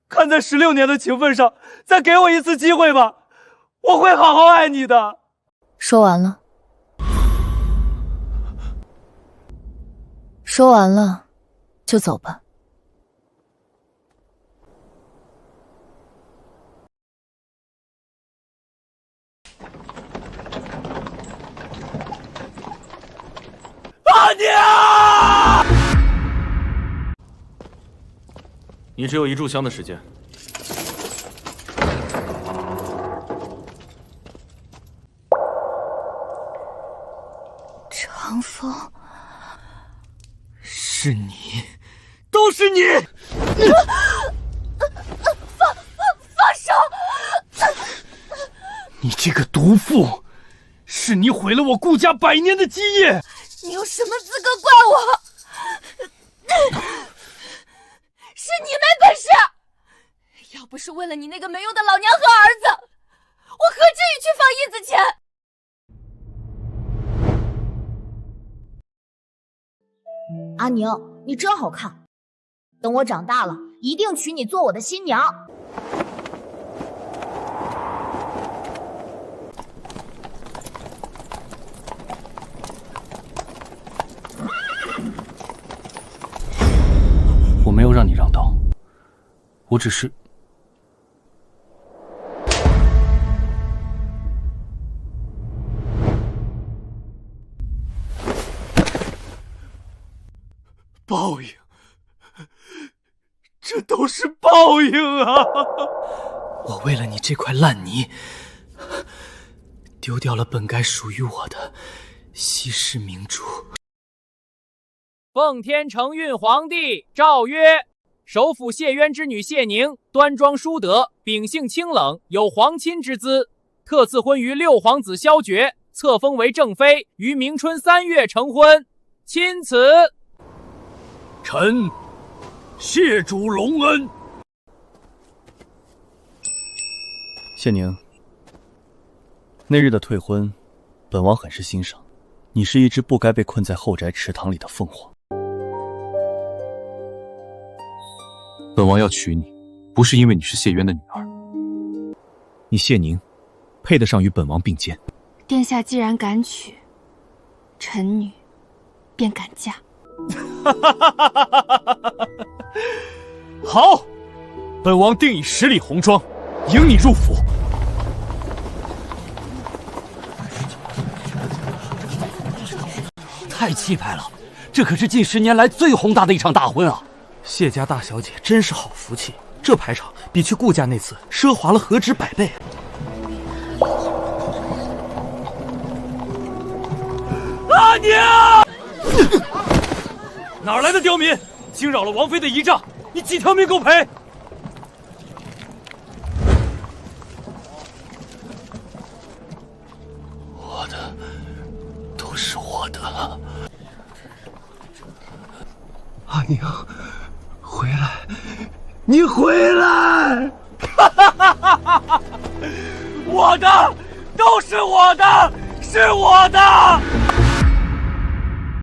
看在16年的情分上，再给我一次机会吧，我会好好爱你的。说完了，说完了，就走吧。阿娘！你只有1炷香的时间。长风，是你，都是你！放手！你这个毒妇，是你毁了我顾家100年的基业！你有什么资格怪我？是你没本事！要不是为了你那个没用的老娘和儿子，我何至于去放义子钱？阿宁，你真好看，等我长大了，一定娶你做我的新娘。我没有让你让道，我只是……报应，这都是报应啊！我为了你这块烂泥，丢掉了本该属于我的稀世明珠。奉天承运皇帝诏曰：首辅谢渊之女谢宁，端庄淑德，秉性清冷，有皇亲之姿，特赐婚于六皇子萧决，册封为正妃，于明春3月成婚。钦此。臣谢主隆恩。谢宁，那日的退婚，本王很是欣赏。你是一只不该被困在后宅池塘里的凤凰。本王要娶你，不是因为你是谢渊的女儿。你谢宁，配得上与本王并肩。殿下既然敢娶，臣女便敢嫁。好，本王定以10里红妆迎你入府。太气派了，这可是近10年来最宏大的一场大婚啊！谢家大小姐真是好福气，这排场比去顾家那次奢华了何止100倍。阿娘！哪来的刁民，惊扰了王妃的仪仗？你几条命给我赔！我的都是我的。阿娘，回来！你回来！我的都是我的，是我的！